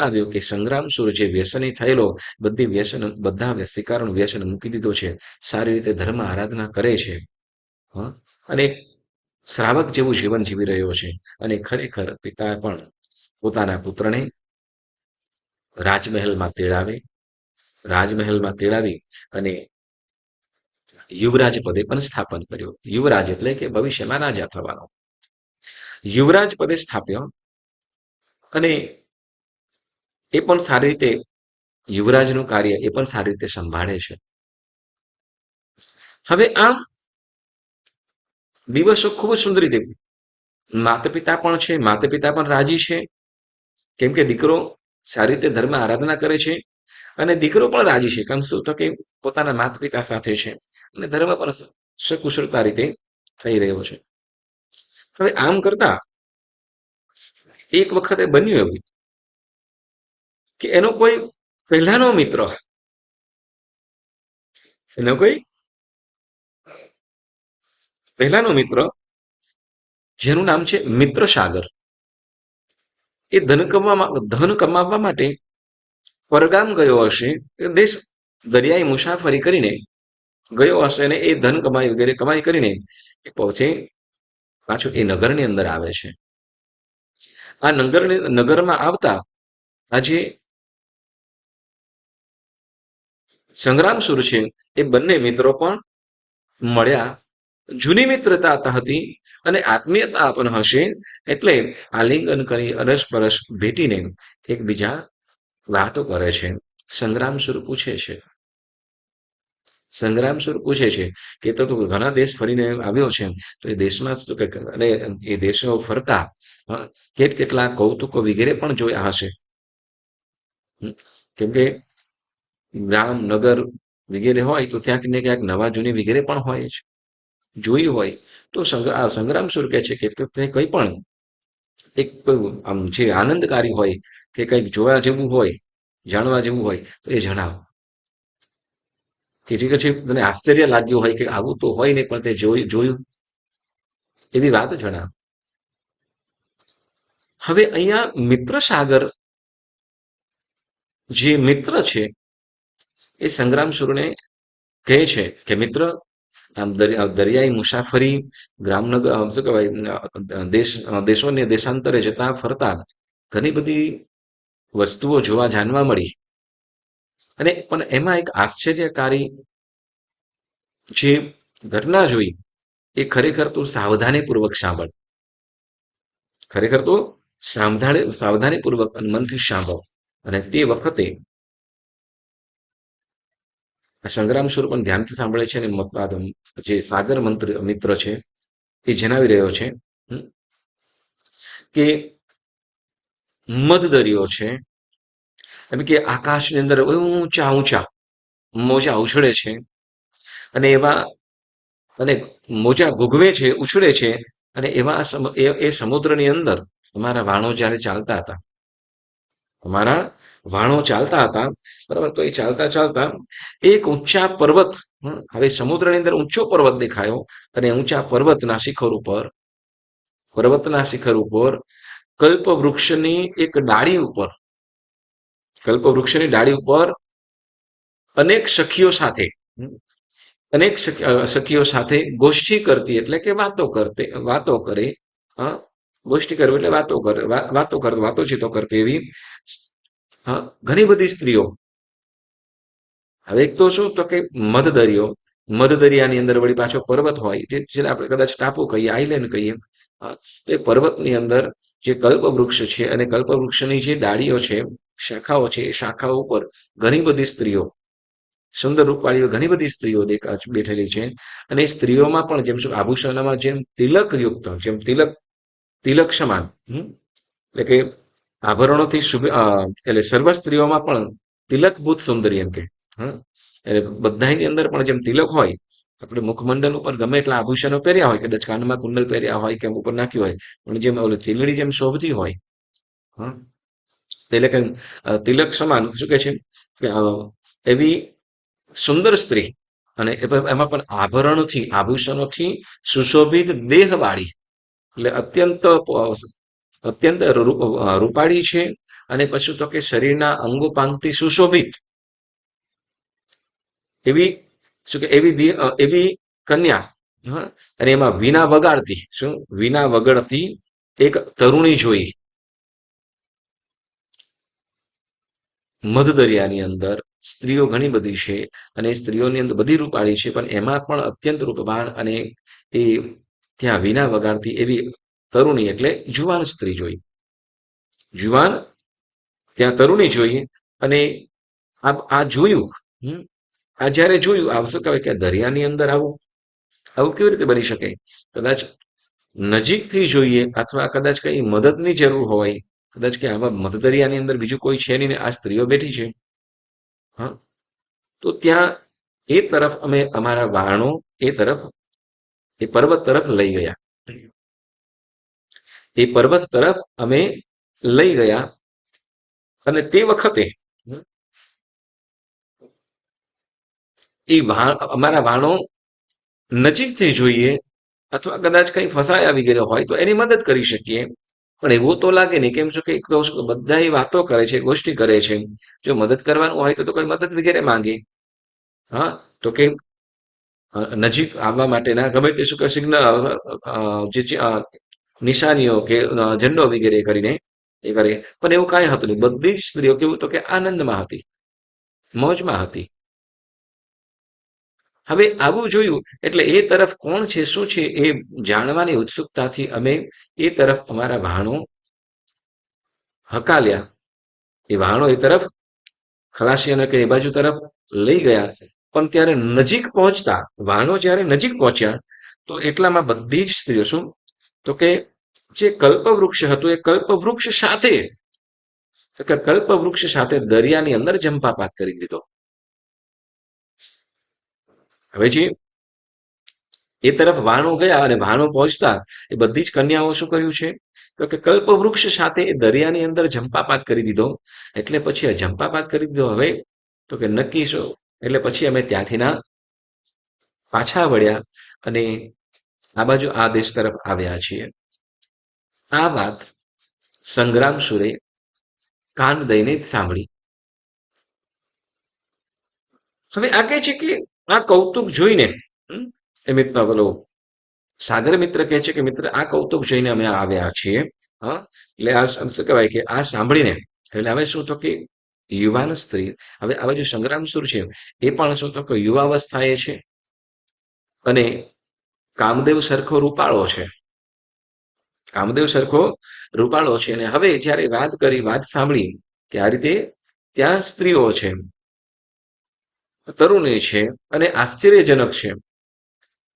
આવ્યો કે સંગ્રામસુર જે વ્યસની થયેલો, બધા શિકારનું વ્યસન મૂકી દીધો છે, સારી રીતે ધર્મ આરાધના કરે છે અને શ્રાવક જેવું જીવન જીવી રહ્યો છે. અને ખરેખર પિતા પણ પોતાના પુત્રને રાજમહેલમાં તેડાવે રાજમહેલમાં તેડાવી અને યુવરાજ પદે પણ સ્થાપન કર્યું. યુવરાજ એટલે કે ભવિષ્યમાં રાજા થવાનો. યુવરાજ પદે સ્થાપ્યો અને એ પણ સારી રીતે યુવરાજનું કાર્ય એ પણ સારી રીતે સંભાળે છે. હવે આમ દિવસો ખૂબ જ સુંદર રીતે માતા પિતા પણ છે, માતા પિતા પણ રાજી છે, કેમ કે દીકરો સારી રીતે ધર્મ આરાધના કરે છે અને દીકરો પણ રાજી છે. કેમ શું તો કે પોતાના માતા પિતા સાથે છે અને ધર્મ પણ સકુશળતા રીતે થઈ રહ્યો છે. હવે આમ કરતા એક વખતે બન્યું એવું કે એનો કોઈ પહેલાનો મિત્ર, એનો કોઈ પહેલાનો મિત્ર જેનું નામ છે મિત્ર સાગર, એ ધન કમાવવા માટે પરગામ ગયો હશે, દેશ દરિયાઈ મુસાફરી કરીને ગયો હશે અને એ ધન કમાઈ વગેરે કમાઈ કરીને એ પહોંચે પાછો એ નગરની અંદર આવે છે. આ નગરમાં આવતા આજે સંગ્રામસુર છે એ બંને મિત્રો પણ મળ્યા. જૂની મિત્રતા હતી અને આત્મીયતા પણ હશે એટલે આલિંગન કરી અરસપરસ ભેટીને એકબીજા વાતો કરે છે. સંગ્રામસુર પૂછે છે કે તો તું ઘણા દેશ ફરીને આવ્યો છે, તો એ દેશમાં તો અને એ દેશો ફરતા કેટલા કૌતુકો વગેરે પણ જોયા હશે. કેમ કે ગ્રામ નગર વગેરે હોય તો ક્યાંક ને ક્યાંક નવા જૂની વગેરે પણ હોય જ, જોયું હોય તો સંગ્રામસુર કહે છે કે તે કંઈ પણ એક આમ જે આનંદકારી હોય કે કંઈક જોવા જેવું હોય, જાણવા જેવું હોય તો એ જણાવ, કે જે પછી તને આશ્ચર્ય લાગ્યું હોય કે આવું તો હોય નહીં પણ તે જોયું એવી વાત જણાવ. હવે અહીંયા મિત્ર સાગર જે મિત્ર છે એ સંગ્રામસુરને કહે છે કે મિત્ર, આમ દરિયાઈ મુસાફરી, ગ્રામનગર શું કહેવાય દેશોને દેશાંતરે જતા ફરતા ઘણી બધી વસ્તુઓ જોવા જાણવા મળી અને પણ એમાં એક આશ્ચર્યકારી જે ઘટના જોઈ એ ખરેખર તું સાવધાનીપૂર્વક સાંભળ, ખરેખર તો સાવધાનીપૂર્વક અને મનથી સાંભળ. અને તે વખતે સંગ્રામસુર પણ ધ્યાનથી સાંભળે છે અને જે સાગર મિત્ર છે એ જણાવી રહ્યો છે કે મધદરિયો છે, એમ કે આકાશની અંદર ઊંચા ઊંચા મોજા ઉછળે છે અને એવા અને મોજા ગુગવે છે, ઉછળે છે અને એવા એ સમુદ્રની અંદર અમારા વાણો જ્યારે ચાલતા હતા, બરાબર, તો એ ચાલતા ચાલતા એક ઊંચા પર્વત, હવે સમુદ્રની અંદર ઊંચો પર્વત દેખાયો અને ઊંચા પર્વતના શિખર ઉપર કલ્પવૃક્ષની ડાળી ઉપર અનેક સખીઓ સાથે ગોષ્ઠી કરતી એટલે કે વાતો કરે, ગોષ્ઠી કરવી એટલે વાતોચીતો કરતી એવી ઘણી બધી સ્ત્રીઓ. હવે એક તો શું તો કે મધદરિયાની અંદર વળી પાછો પર્વત હોય, જેને આપણે કદાચ ટાપુ કહીએ, આઈલેન્ડ કહીએ. તો એ પર્વતની અંદર જે કલ્પવૃક્ષ છે અને કલ્પવૃક્ષની જે ડાળીઓ છે, શાખાઓ છે, એ શાખાઓ ઉપર ઘણી બધી સ્ત્રીઓ, સુંદર રૂપવાળીઓ ઘણી બધી સ્ત્રીઓ બેઠેલી છે અને એ સ્ત્રીઓમાં પણ જેમ શું આભૂષણોમાં જેમ તિલકયુક્ત, જેમ તિલક સમાન, એટલે કે આભરણોથી એટલે સર્વ સ્ત્રીઓમાં પણ તિલકભૂત સુંદરી એમ કે, એટલે બધાની અંદર પણ જેમ તિલક હોય, આપણે મુખમંડળ ઉપર ગમે એટલા આભૂષણો પહેર્યા હોય, કદાચ કાનમાં કુંડલ પહેર્યા હોય કે ઉપર નાખ્યું હોય, પણ જેમ તિલડી જેમ શોભતી હોય, એટલે કે તિલક સમાન શું કે છે કે એવી સુંદર સ્ત્રી અને એમાં પણ આભૂષણોથી સુશોભિત દેહવાળી, એટલે અત્યંત રૂપાળી છે અને પછી તો કે શરીરના અંગોપાંગથી સુશોભિત એવી કન્યા, અને એમાં વીણા વગાડતી એક તરુણી જોઈ. મધદરિયાની અંદર સ્ત્રીઓ ઘણી બધી છે અને સ્ત્રીઓની અંદર બધી રૂપાળી છે, પણ એમાં પણ અત્યંત રૂપવાન અને એ ત્યાં વીણા વગાડતી એવી તરુણી એટલે જુવાન સ્ત્રી જોઈ. જુવાન ત્યાં તરુણી જોઈએ અને આ જોયું. આ જ્યારે જોયું, આ શું કહેવાય કે દરિયાની અંદર આવું આવું કેવી રીતે બની શકે? કદાચ નજીકથી જોઈએ અથવા કદાચ કઈ મદદની જરૂર હોય, કદાચ કે આવા મધદરિયાની અંદર બીજું કોઈ છે નહીં ને આ સ્ત્રીઓ બેઠી છે. હા, તો ત્યાં એ તરફ અમે અમારા વહાણો એ તરફ એ પર્વત તરફ લઈ ગયા. એ પર્વત તરફ અમે લઈ ગયા અને તે વખતે એ અમારા વાહનો નજીકથી જોઈએ અથવા કદાચ કંઈ ફસાઈ આવી ગયેલો હોય તો એની મદદ કરી શકીએ. પણ એવું તો લાગે નહીં. કેમ શું કે એક તો બધા વાતો કરે છે, ગોષ્ઠી કરે છે. જો મદદ કરવાનું હોય તો કોઈ મદદ વગેરે માંગે. હા, તો કે નજીક આવવા માટેના ગમે તે શું કે સિગ્નલ જે નિશાનીઓ કે ઝંડો વગેરે કરીને એ કરે. પણ એવું કાંઈ હતું નહીં. બધી જ સ્ત્રીઓ કેવું તો કે આનંદમાં હતી, મોજમાં હતી. હવે આવું જોયું એટલે એ તરફ કોણ છે, શું છે એ જાણવાની ઉત્સુકતાથી અમે એ તરફ અમારા વહાણો હકાલ્યા. એ વહાણો એ તરફ ખલાસીઓને કે એ બાજુ તરફ લઈ ગયા. પણ ત્યારે નજીક પહોંચતા વહાણો જ્યારે નજીક પહોંચ્યા તો એટલામાં બધી જ સ્ત્રીઓ શું તો કે જે કલ્પવૃક્ષ હતું એ કલ્પવૃક્ષ સાથે દરિયાની અંદર જંપાપાત કરી દીધો. હવે જે એ તરફ વાણો ગયા અને વાણો પહોંચતા એ બધી જ કન્યાઓ શું કર્યું છે તો કે કલ્પવૃક્ષ સાથે એ દરિયાની અંદર જંપાપાત કરી દીધો. એટલે પછી આ જંપાપાત કરી દીધો. હવે તો કે નક્કી શું એટલે પછી અમે ત્યાંથી ના પાછા વળ્યા અને આ બાજુ આ દેશ તરફ આવ્યા છીએ. આ વાત સંગ્રામ સુરે કાન દઈને સાંભળી. હવે આ કહે છે કે આ કૌતુક જોઈને એ મિત્ર બોલો સાગર મિત્ર કહે છે કે મિત્ર આ કૌતુક જોઈને અમે આવ્યા છીએ. હા, એટલે આ શું કહેવાય કે આ સાંભળીને એટલે હવે શું તો કે યુવાન સ્ત્રી, હવે આ બાજુ સંગ્રામ સુર છે એ પણ શું તો કે યુવાવસ્થાએ છે અને કામદેવ સરખો રૂપાળો છે. કામદેવ સરખો રૂપાળો છે અને હવે જ્યારે વાત કરી, વાત સાંભળી કે આ રીતે ત્યાં સ્ત્રીઓ છે, તરુણી છે અને આશ્ચર્યજનક છે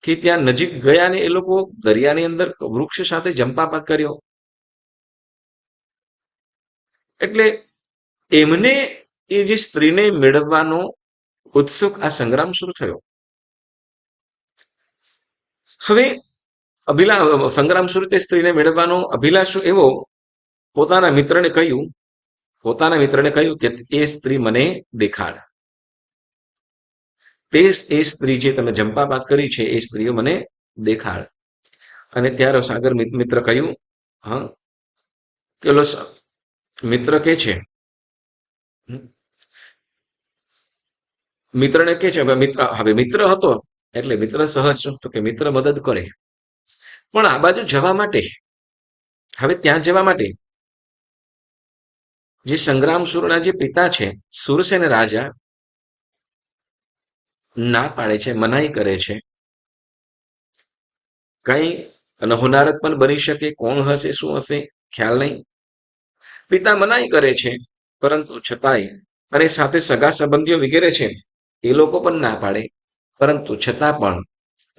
કે ત્યાં નજીક ગયા ને એ લોકો દરિયાની અંદર વૃક્ષ સાથે જંપાપાત કર્યો. એટલે એમને એ જે સ્ત્રીને મેળવવાનો ઉત્સુક આ સંગ્રામ શરૂ થયો. હવે સંગ્રામ શરૂ તે સ્ત્રીને મેળવવાનો અભિલાષો એવો પોતાના મિત્રને કહ્યું કે એ સ્ત્રી મને દેખાડ. તે એ સ્ત્રી જે તમે જંપાપાત કરી છે એ સ્ત્રીઓ મને દેખાડ. અને ત્યારે સાગર મિત્ર કહ્યું, હા, પેલો મિત્ર કે છે મિત્રને કે છે મિત્ર હવે મિત્ર હતો એટલે મિત્ર સહજ તો કે મિત્ર મદદ કરે. પણ આ બાજુ જવા માટે, હવે ત્યાં જવા માટે જે સંગ્રામ સુરના જે પિતા છે સુરસેન રાજા ના પાડે છે, મનાઈ કરે છે. કઈ હોનારત પણ બની શકે, કોણ હશે શું હશે ખ્યાલ નહીં. પિતા મનાઈ કરે છે પરંતુ છતાંય અને સાથે સગા સંબંધીઓ વગેરે છે એ લોકો પણ ના પાડે, પરંતુ છતાં પણ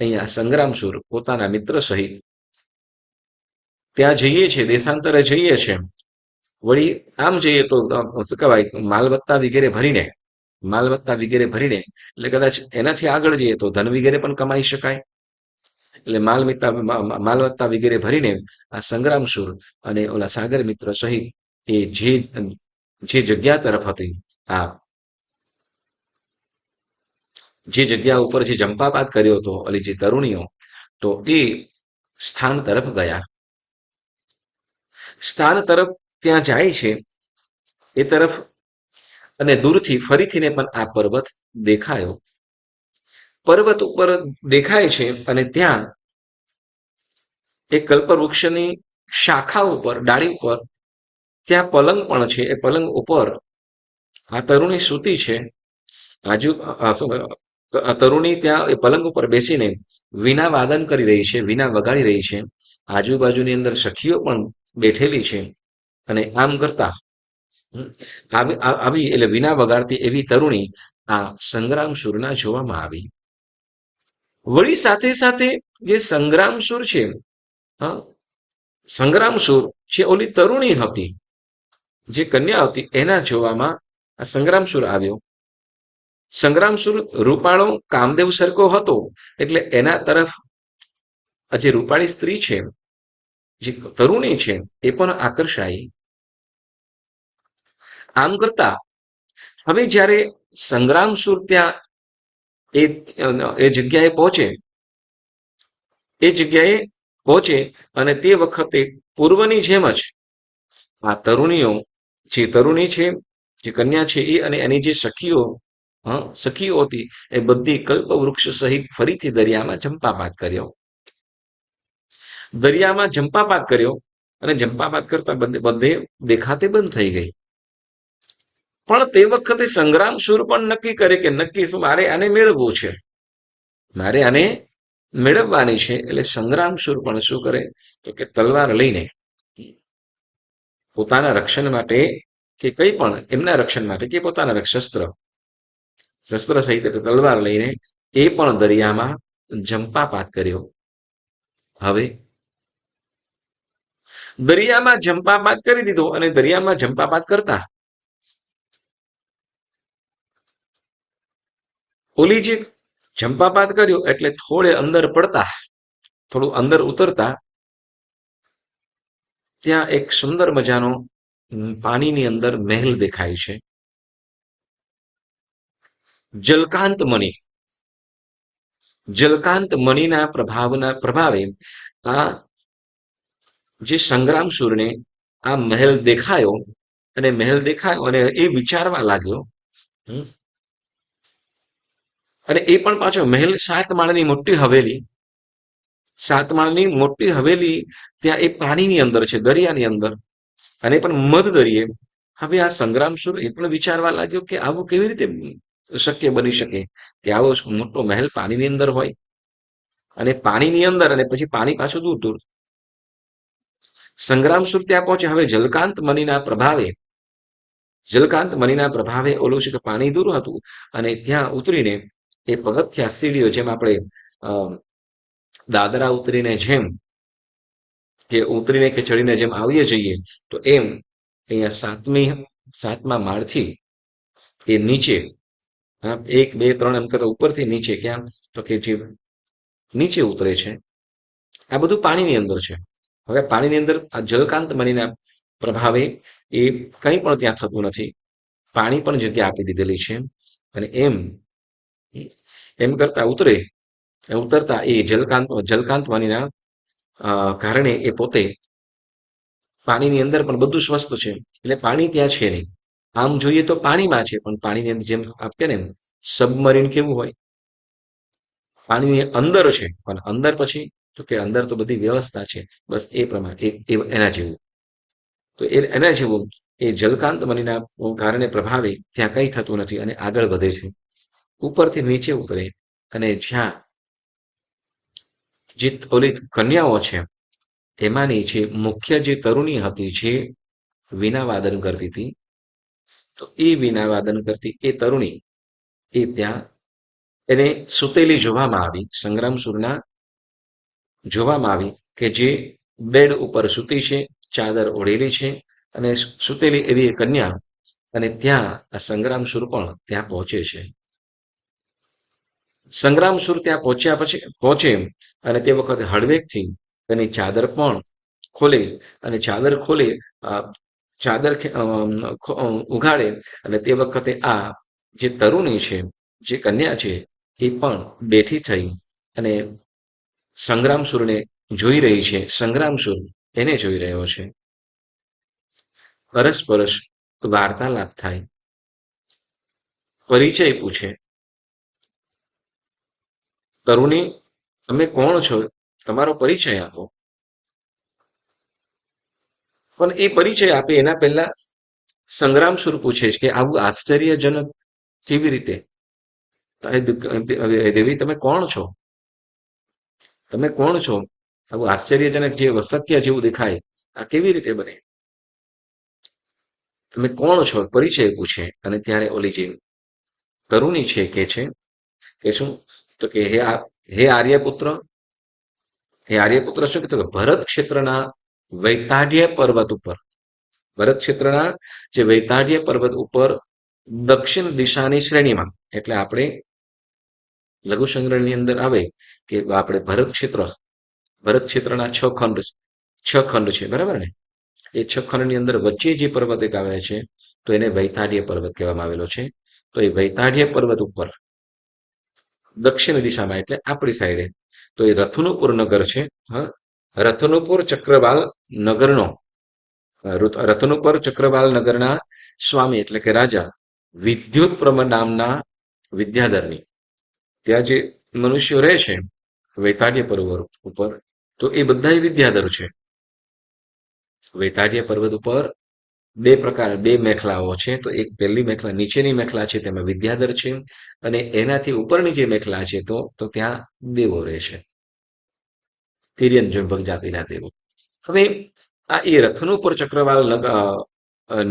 અહીંયા સંગ્રામસુર પોતાના મિત્ર સહિત ત્યાં જઈએ છે, દેશાંતરે જઈએ છે. વળી આમ જઈએ તો શું કહેવાય માલમત્તા વગેરે ભરીને એટલે કદાચ એનાથી આગળ જઈએ તો ધન વગેરે પણ કમાઈ શકાય. એટલે માલમત્તા વગેરે ભરીને આ સંગ્રામસુર અને ઓલા સાગર મિત્ર સહિત એ જે જગ્યા તરફ હતી, આ જે જગ્યા ઉપર જે જંપાપાત કર્યો હતો ઓલી જે તરુણીઓ, તો એ સ્થાન તરફ ગયા. સ્થાન તરફ ત્યાં જાય છે એ તરફ અને દૂરથી ફરીથીને પણ આ પર્વત દેખાયો. પર્વત ઉપર દેખાય છે અને ત્યાં એ કલ્પવૃક્ષની શાખા ઉપર, ડાળી ઉપર ત્યાં પલંગ પણ છે. એ પલંગ ઉપર આ તરુણી સૂતી છે. આજુ તરુણી ત્યાં એ પલંગ ઉપર બેસીને વીણા વાદન કરી રહી છે, વીણા વગાડી રહી છે. આજુબાજુની અંદર સખીઓ પણ બેઠેલી છે. અને આમ કરતા આવી એટલે વીણા વગાડતી એવી તરુણી આ સંગ્રામસુરના જોવામાં આવી. વળી સાથે સાથે જે સંગ્રામસુર છે, સંગ્રામસુર જે ઓલી તરુણી હતી, જે કન્યા હતી, એના જોવામાં આ સંગ્રામસુર આવ્યો. સંગ્રામસુર રૂપાળો કામદેવ સરખો હતો, એટલે એના તરફ આ જે રૂપાળી સ્ત્રી છે, જે તરુણી છે, એ પણ આકર્ષાઈ. આમ કરતા હવે જ્યારે સંગ્રામસુર ત્યાં એ જગ્યાએ પહોંચે અને તે વખતે પૂર્વની જેમ જ આ તરુણીઓ, જે તરુણી છે, જે કન્યા છે, એ અને એની જે સખીઓ હતી, એ બધી કલ્પવૃક્ષ સહિત ફરીથી દરિયામાં જંપાપાત કર્યો. દરિયામાં જંપાપાત કર્યો અને જંપાપાત કરતા બધે દેખાતે બંધ થઈ ગઈ. પણ તે વખતે સંગ્રામસુર પણ નક્કી કરે કે નક્કી શું મારે આને મેળવવું છે, મારે આને મેળવવાની છે. એટલે સંગ્રામસુર પણ શું કરે તો કે તલવાર લઈને પોતાના રક્ષણ માટે કે કંઈ પણ એમના રક્ષણ માટે કે પોતાના શસ્ત્ર સહિત તલવાર લઈને એ પણ દરિયામાં જંપાપાત કર્યો. હવે દરિયામાં જંપાપાત કરી દીધો અને દરિયામાં જંપાપાત કરતા ઓલી જે જંપાપાત કર્યો એટલે થોડું અંદર ઉતરતા ત્યાં એક સુંદર મજાનો પાણીની અંદર મહેલ દેખાય છે. જલકાંત મણિના પ્રભાવે આ જે સંગ્રામસુરને આ મહેલ દેખાયો અને એ વિચારવા લાગ્યો. અને એ પણ પાછો મહેલ 7 માળની મોટી હવેલી ત્યાં એ પાણીની અંદર છે, દરિયાની અંદર, અને પણ મધ દરિયે. હવે આ સંગ્રામસુર એ પણ વિચારવા લાગ્યો કે આવું કેવી રીતે શક્ય બની શકે કે આવો મોટો મહેલ પાણીની અંદર હોય અને પાણીની અંદર અને પછી પાણી પાછું દૂર દૂર. સંગ્રામસુર ત્યાં પહોંચે. હવે જલકાંત મણિના પ્રભાવે ઓલું છે કે પાણી દૂર હતું અને ત્યાં ઉતરીને એ પગથિયા સીડીઓ, જેમ આપણે દાદરા ઉતરીને ચડીને જેમ આવીએ જઈએ, તો એમ અહીંયા 7મા માળથી એ નીચે 1 2 3 એમ કરતા ઉપરથી નીચે ક્યાં તો કે જે નીચે ઉતરે છે. આ બધું પાણીની અંદર છે. હવે પાણીની અંદર આ જલકાંત મણિના પ્રભાવે એ કંઈ પણ ત્યાં થતું નથી, પાણી પણ જગ્યા આપી દીધેલી છે. અને એમ કરતા ઉતરતા એ જલકાંત મણિના કારણે એ પોતે પાણીની અંદર પણ બધું સ્વસ્થ છે, એટલે પાણી ત્યાં છે નહીં. આમ જોઈએ તો પાણીમાં છે, પણ પાણીની અંદર જેમ આપણે ને સબમરીન કેવું હોય, પાણીની અંદર છે, પણ અંદર પછી તો કે અંદર તો બધી વ્યવસ્થા છે. બસ એ પ્રમાણે એના જેવું. તો એના જેવું એ જલકાંત મણિના કારણે પ્રભાવે ત્યાં કંઈ થતું નથી અને આગળ વધે છે. ઉપરથી નીચે ઉતરે અને જ્યાં જે ઓલી કન્યાઓ છે, એમાંની જે મુખ્ય જે તરુણી હતી, જે વીણા વાદન કરતી હતી, તો એ વીણા વાદન કરતી એ તરુણી એ ત્યાં એને સુતેલી જોવામાં આવી. સંગ્રામસુરના જોવામાં આવી કે જે બેડ ઉપર સૂતી છે, ચાદર ઓઢેલી છે અને સૂતેલી એવી કન્યા. અને ત્યાં આ સંગ્રામસુર પણ ત્યાં પહોંચે છે. સંગ્રામસુર ત્યાં પહોંચે અને તે વખતે હળવેકથી તેની ચાદર પણ ખોલે અને ચાદર ઉઘાડે. અને તે વખતે આ જે તરુણી છે, જે કન્યા છે, એ પણ બેઠી થઈ અને સંગ્રામસુરને જોઈ રહી છે. સંગ્રામસુર એને જોઈ રહ્યો છે. પરસ્પરસ વાર્તાલાપ થાય, પરિચય પૂછે. તરુણી, તમે કોણ છો? તમારો પરિચય આપો. પણ એ પરિચય આપે એના પહેલા સંગ્રામસુર પૂછે છે કે આવું આશ્ચર્યજનક કેવી રીતે? દેવી તમે કોણ છો? તમે કોણ છો? આવું આશ્ચર્યજનક જે અશક્ય જેવું દેખાય આ કેવી રીતે બને? તમે કોણ છો? પરિચય પૂછે અને ત્યારે ઓલી જે તરુણી છે કે શું તો કે હે આર્યપુત્ર, હે આર્યપુત્ર શું કીધું કે ભરત ક્ષેત્રના વૈતાઢ્ય પર્વત ઉપર, ભરત ક્ષેત્રના જે વૈતાઢ્ય પર્વત ઉપર દક્ષિણ દિશાની શ્રેણીમાં, એટલે આપણે લઘુ સંગ્રહની અંદર આવે કે આપણે ભરત ક્ષેત્રના છ ખંડ છે, બરાબર ને? એ છ ખંડની અંદર વચ્ચે જે પર્વત એક આવે છે તો એને વૈતાઢ્ય પર્વત કહેવામાં આવેલો છે. તો એ વૈતાઢ્ય પર્વત ઉપર દક્ષિણ દિશામાં એટલે આપણી સાઈડે તો એ રથનુપુર નગર છે. હા, રથનુપુર ચક્રવાલ નગરનો રથનુપુર ચક્રવાલ નગરના સ્વામી એટલે કે રાજા વિદ્યુતપ્રભ નામના વિદ્યાધરની, ત્યાં જે મનુષ્યો રહે છે વૈતાઢ્ય પર્વત ઉપર, તો એ બધા વિદ્યાધર છે. વૈતાઢ્ય પર્વત ઉપર બે મેખલાઓ છે. તો એક પહેલી મેખલા નીચેની મેખલા છે તેમાં વિદ્યાધર છે અને એનાથી ઉપરની જે મેખલા છે તો ત્યાં દેવો રહે છે, તિર્યંજન જાતિના દેવો. હવે આ એ રથનુપુર ચક્રવાલ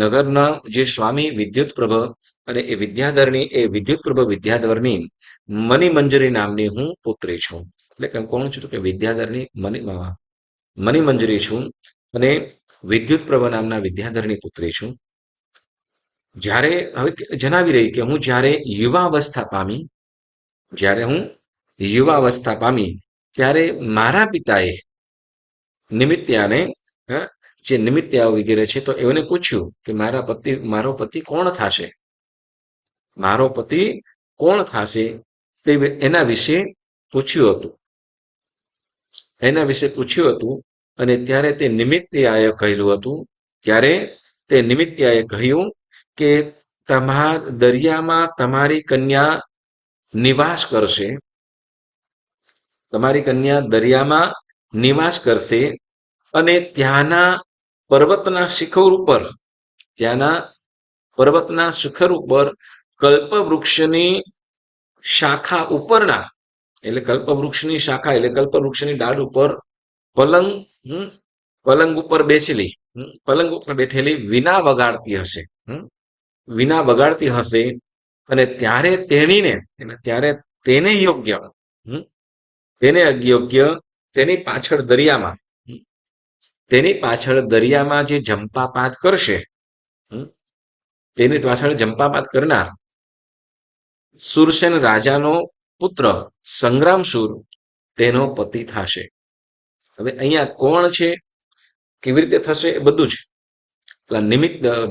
નગરના જે સ્વામી વિદ્યુતપ્રભ અને એ વિદ્યુતપ્રભ વિદ્યાધરની મણિમંજરી નામની હું પુત્રી છું. એટલે કે કોણ છું તો કે વિદ્યાધરની મણિમંજરી છું અને વિદ્યુતપ્રભ નામના વિદ્યાધરની પુત્રી છું. જ્યારે હવે જણાવી રહી કે હું જ્યારે યુવાવસ્થા પામી ત્યારે મારા પિતાએ નિમિત્યાને જે નિમિત્યા વગેરે છે તો એમને પૂછ્યું કે મારો પતિ કોણ થશે, મારો પતિ કોણ થશે તે એના વિશે પૂછ્યું હતું અને ત્યારે તે નિમિત્યાએ કહેલું હતું, ત્યારે તે નિમિત્યાએ કહ્યું કે દરિયામાં તમારી કન્યા નિવાસ કરશે, તમારી કન્યા દરિયામાં નિવાસ કરશે અને ત્યાંના પર્વતના શિખર ઉપર કલ્પવૃક્ષની શાખા ઉપરના એટલે કલ્પવૃક્ષની ડાળ ઉપર પલંગ ઉપર બેઠેલી વીણા વગાડતી હશે અને ત્યારે તેને યોગ્ય તેની પાછળ દરિયામાં જે જંપાપાત કરશે, તેની પાછળ જંપાપાત કરનાર સુરસેન રાજાનો પુત્ર સંગ્રામસુર તેનો પતિ થશે. હવે અહીંયા કોણ છે, કેવી રીતે થશે એ બધું જ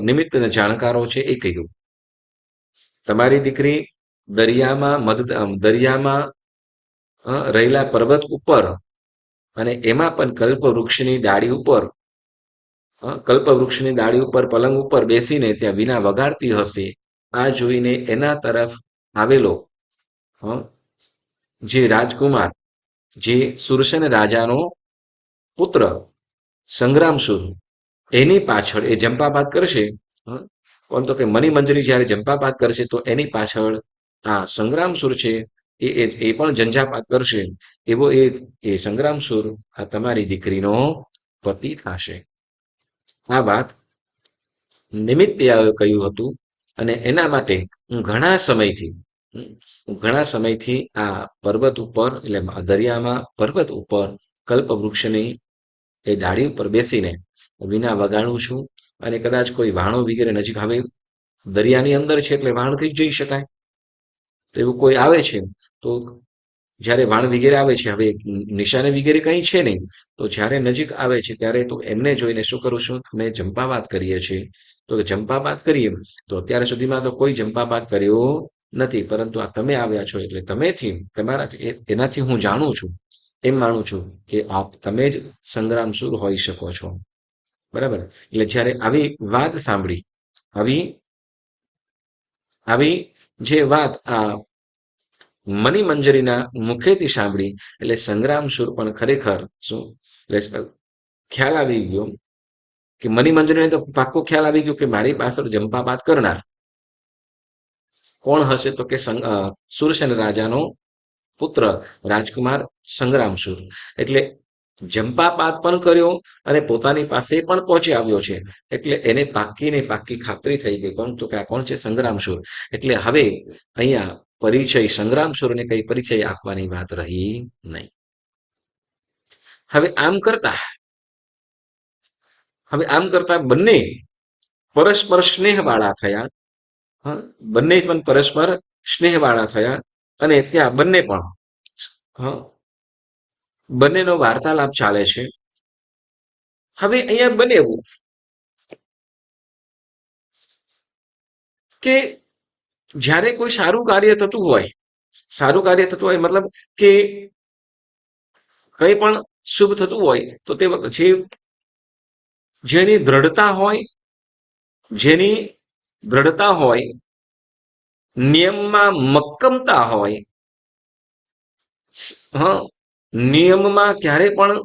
નિમિત્ત જાણકારો છે એ કહ્યું. તમારી દીકરી દરિયામાં રહેલા પર્વત ઉપર અને એમાં પણ કલ્પવૃક્ષની ડાળી ઉપર પલંગ ઉપર બેસીને ત્યાં વીણા વગાડતી હશે. આ જોઈને એના તરફ આવેલો જે રાજકુમાર, જે સુરસેન રાજાનો પુત્ર સંગ્રામસુર, એની પાછળ એ જંપાપાત કરશે. કોણ તો કે મણિમંજરી જ્યારે જંપાપાત કરશે તો એની પાછળ આ સંગ્રામસુર છે એ પણ જંજાપાત કરશે. એવો એ સંગ્રામસુર આ તમારી દીકરીનો પતિ થશે. આ વાત નિમિત્યાએ કહ્યું હતું અને એના માટે હું ઘણા સમયથી આ પર્વત ઉપર એટલે દરિયામાં પર્વત ઉપર કલ્પવૃક્ષની એ ડાળી ઉપર બેસીને વીણા વગાડું છું અને કદાચ કોઈ વાણો વગેરે નજીક, હવે દરિયાની અંદર છે એટલે વાણથી જ જઈ શકાય, તો એવું કોઈ આવે છે તો જ્યારે વાણ વગેરે આવે છે, હવે નિશાને વગેરે કંઈ છે નહીં, તો જ્યારે નજીક આવે છે ત્યારે તો એમને જોઈને શું કરું છું, અમે જંપાપાત કરીએ છીએ. તો જંપાપાત કરીએ તો અત્યાર સુધીમાં તો કોઈ જંપાપાત કર્યો નથી, પરંતુ આ તમે આવ્યા છો એટલે એનાથી હું જાણું છું, એમ માનું છું કે તમે જ સંગ્રામસુર હોઈ શકો છો, બરાબર. એટલે જ્યારે આવી વાત સાંભળી, આવી જે વાત આ મણિમંજરીના મુખેથી સાંભળી એટલે સંગ્રામસુર પણ ખરેખર શું એટલે ખ્યાલ આવી ગયો કે મની મંજરીને તો પાક્કો ખ્યાલ આવી ગયો કે મારી પાછળ જંપાપાત કરનાર કોણ હશે, તો કે સુરસેન રાજાનો પુત્ર રાજકુમાર સંગ્રામસુર. એટલે જંપાપાત પણ કર્યો અને પોતાની પાસે પણ પહોંચી આવ્યો છે. એટલે એને પાક્કી ખાતરી થઈ ગઈ કોણ, તો કે આ કોણ છે, સંગ્રામસુર. એટલે હવે અહીંયા પરિચય સંગ્રામસુરને કઈ પરિચય આપવાની વાત રહી નહીં. હવે આમ કરતા બંને પરસ્પર સ્નેહવાળા થયા. બંને પણ પરસ્પર સ્નેહવાળા થયા અને ત્યાં બંનેનો વાર્તાલાપ ચાલે છે. હવે અહીંયા બને એવું કે જ્યારે કોઈ સારું કાર્ય થતું હોય મતલબ કે કંઈ પણ શુભ થતું હોય તો તે જેની દ્રઢતા હોય, નિયમમાં મક્કમતા હોય, નિયમમાં ક્યારે પણ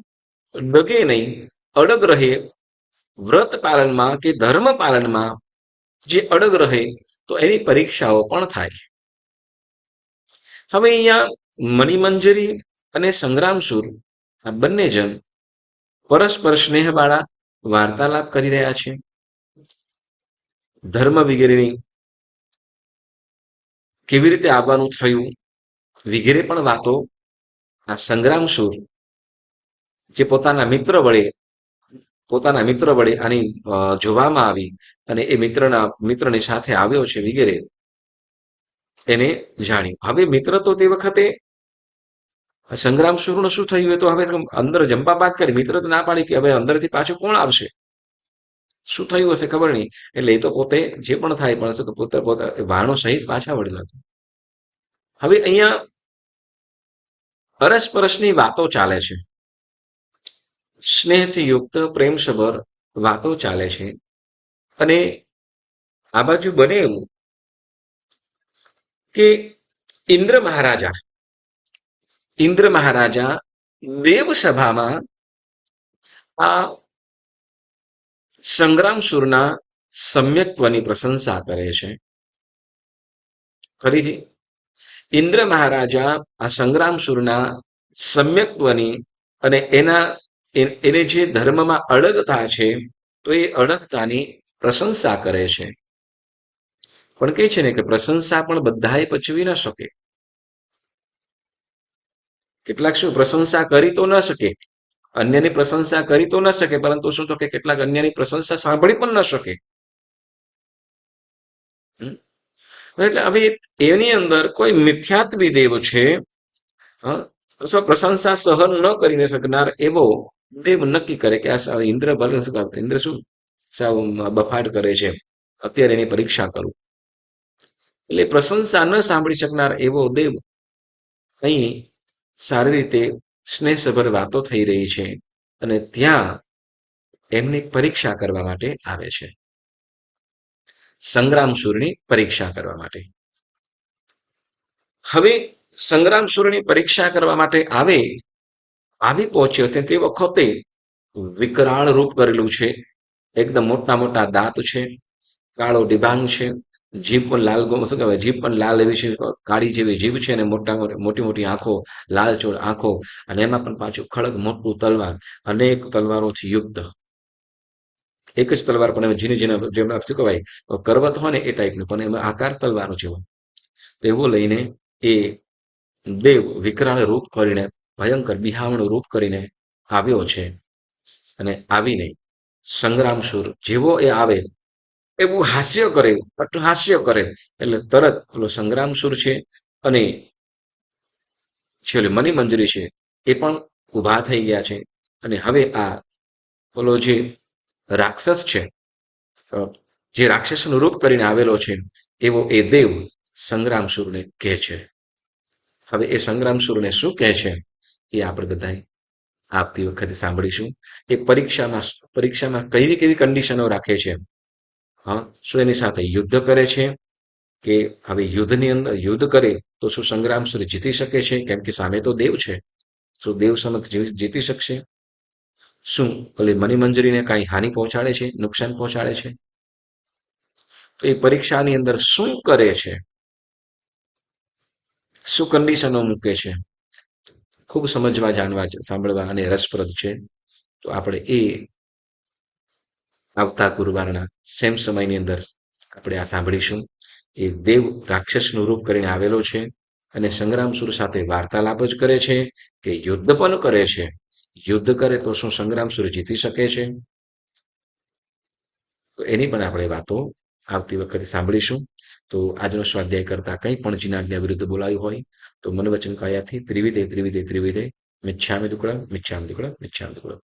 ડગે નહીં, અડગ રહે, વ્રત પાલનમાં કે ધર્મ પાલનમાં જે અડગ રહે તો એની પરીક્ષાઓ પણ થાય. હવે અહીંયા મણિમંજરી અને સંગ્રામસુર આ બંને જણ પરસ્પર સ્નેહવાળા વાર્તાલાપ કરી રહ્યા છે. ધર્મ વગેરેની કેવી રીતે આવવાનું થયું વગેરે પણ વાતો આ સંગ્રામસુર જે પોતાના મિત્ર વડે આની જોવામાં આવી અને એ મિત્રની સાથે આવ્યો છે વગેરે એને જાણ્યું. હવે મિત્ર તો તે વખતે સંગ્રામસુરનું શું થયું, તો હવે અંદર જંપાપાત કરી, મિત્ર તો ના પાડી કે હવે અંદરથી પાછું કોણ આવશે, શું થયું હશે ખબર નહીં. એટલે એ તો પોતે જે પણ થાય પણ પોતે વાહનો સહિત પાછા વળેલા. હવે અહીંયા અરસપરસની વાતો ચાલે છે, સ્નેહથી યુક્ત પ્રેમસભર વાતો ચાલે છે. અને આ બાજુ બને એવું કે ઇન્દ્ર મહારાજા દેવસભામાં આ સંગ્રામસુરના સમ્યક્ત્વની પ્રશંસા કરે છે. ફરીથી ઇન્દ્ર મહારાજા આ સંગ્રામસુરના સમ્યક્ત્વની અને એને જે ધર્મમાં અડગતા છે તો એ અડગતાની પ્રશંસા કરે છે. પણ કહે છે ને કે પ્રશંસા પણ બધાએ પચવી ન શકે. કેટલાક શું પ્રશંસા કરી તો ન શકે, અન્યની પ્રશંસા કરી તો ન શકે, પરંતુ શું તો કે કેટલાક અન્યની પ્રશંસા સાંભળી પણ ન શકે. એટલે હવે એની અંદર કોઈ મિથ્યાત્વી દેવ છે અથવા પ્રશંસા સહન ન કરીને શકનાર એવો દેવ નક્કી કરે કે આ ઇન્દ્ર શું સાવ બફાટ કરે છે, અત્યારે એની પરીક્ષા કરું. એટલે પ્રશંસા ન સાંભળી શકનાર એવો દેવ અહીં સારી રીતે સ્નેહસભર વાતો થઈ રહી છે અને ત્યાં એમની પરીક્ષા કરવા માટે આવે છે, સંગ્રામસુરની પરીક્ષા કરવા માટે. હવે સંગ્રામસુરની પરીક્ષા કરવા માટે આવી પહોંચ્યો તે વખતે વિકરાળ રૂપ કરેલું છે, એકદમ મોટા મોટા દાંત છે, કાળો ડિબાંગ છે, જીભ પણ લાલ એવી છે, કાળી જેવી જીભ છે અને મોટી મોટી આંખો, લાલચોળ આંખો, અને એમાં પણ પાછું ખડગ મોટું તલવાર, અનેક તલવારોથી યુક્ત. એક જ તલવાર પણ જેને જેમ શું કહેવાય કરવત હોય ને એ ટાઈપનું, પણ એમાં આકાર તલવારો જેવો એવો લઈને એ દેવ વિકરાળ રૂપ કરીને, ભયંકર બિહામણું રૂપ કરીને આવ્યો છે. અને આવીને સંગ્રામસુર જેવો એ આવે એવું હાસ્ય કરે, એટલે તરત પેલો સંગ્રામસુર છે અને મણિમંજરી છે એ પણ ઊભા થઈ ગયા છે. અને હવે આ પેલો જે રાક્ષસ છે, જે રાક્ષસનું રૂપ કરીને આવેલો છે એવો એ દેવ સંગ્રામસુરને કહે છે. હવે એ સંગ્રામસુરને શું કહે છે એ આપણે બધા આવતી વખતે સાંભળીશું. એ પરીક્ષામાં કેવી કન્ડિશનો રાખે છે, શું એની સાથે યુદ્ધ કરે છે કે હવે યુદ્ધની અંદર યુદ્ધ કરે તો શું સંગ્રામસુર જીતી શકે છે, કેમ કે સામે તો દેવ છે, શું દેવ સમક્ષ જીતી શકશે? શું ઓલી મનીમંજરીને કાંઈ હાનિ પહોંચાડે છે, નુકસાન પહોંચાડે છે? તો એ પરીક્ષાની અંદર શું કરે છે, શું કન્ડિશનો મૂકે છે, ખૂબ સમજવા, જાણવા, સાંભળવા અને રસપ્રદ છે. તો આપણે એ આવતા ગુરુવારના સેમ સમયની અંદર આપણે આ સાંભળીશું. એ દેવ રાક્ષસનું રૂપ કરીને આવેલો છે અને સંગ્રામસુર સાથે વાર્તાલાપ જ કરે છે કે યુદ્ધ પણ કરે છે. યુદ્ધ કરે તો શું સંગ્રામસુર જીતી શકે છે? તો એની પણ આપણે વાતો આવતી વખતે સાંભળીશું. તો આજનો સ્વાધ્યાય કરતા કંઈ પણ જીનાજ્ઞા વિરુદ્ધ બોલાયું હોય તો મન વચન કાયાથી ત્રિવિધે ત્રિવિધે ત્રિવિધે મિચ્છામિ દુક્કડમ મિચ્છામિ દુક્કડમ મિચ્છામિ દુક્કડમ.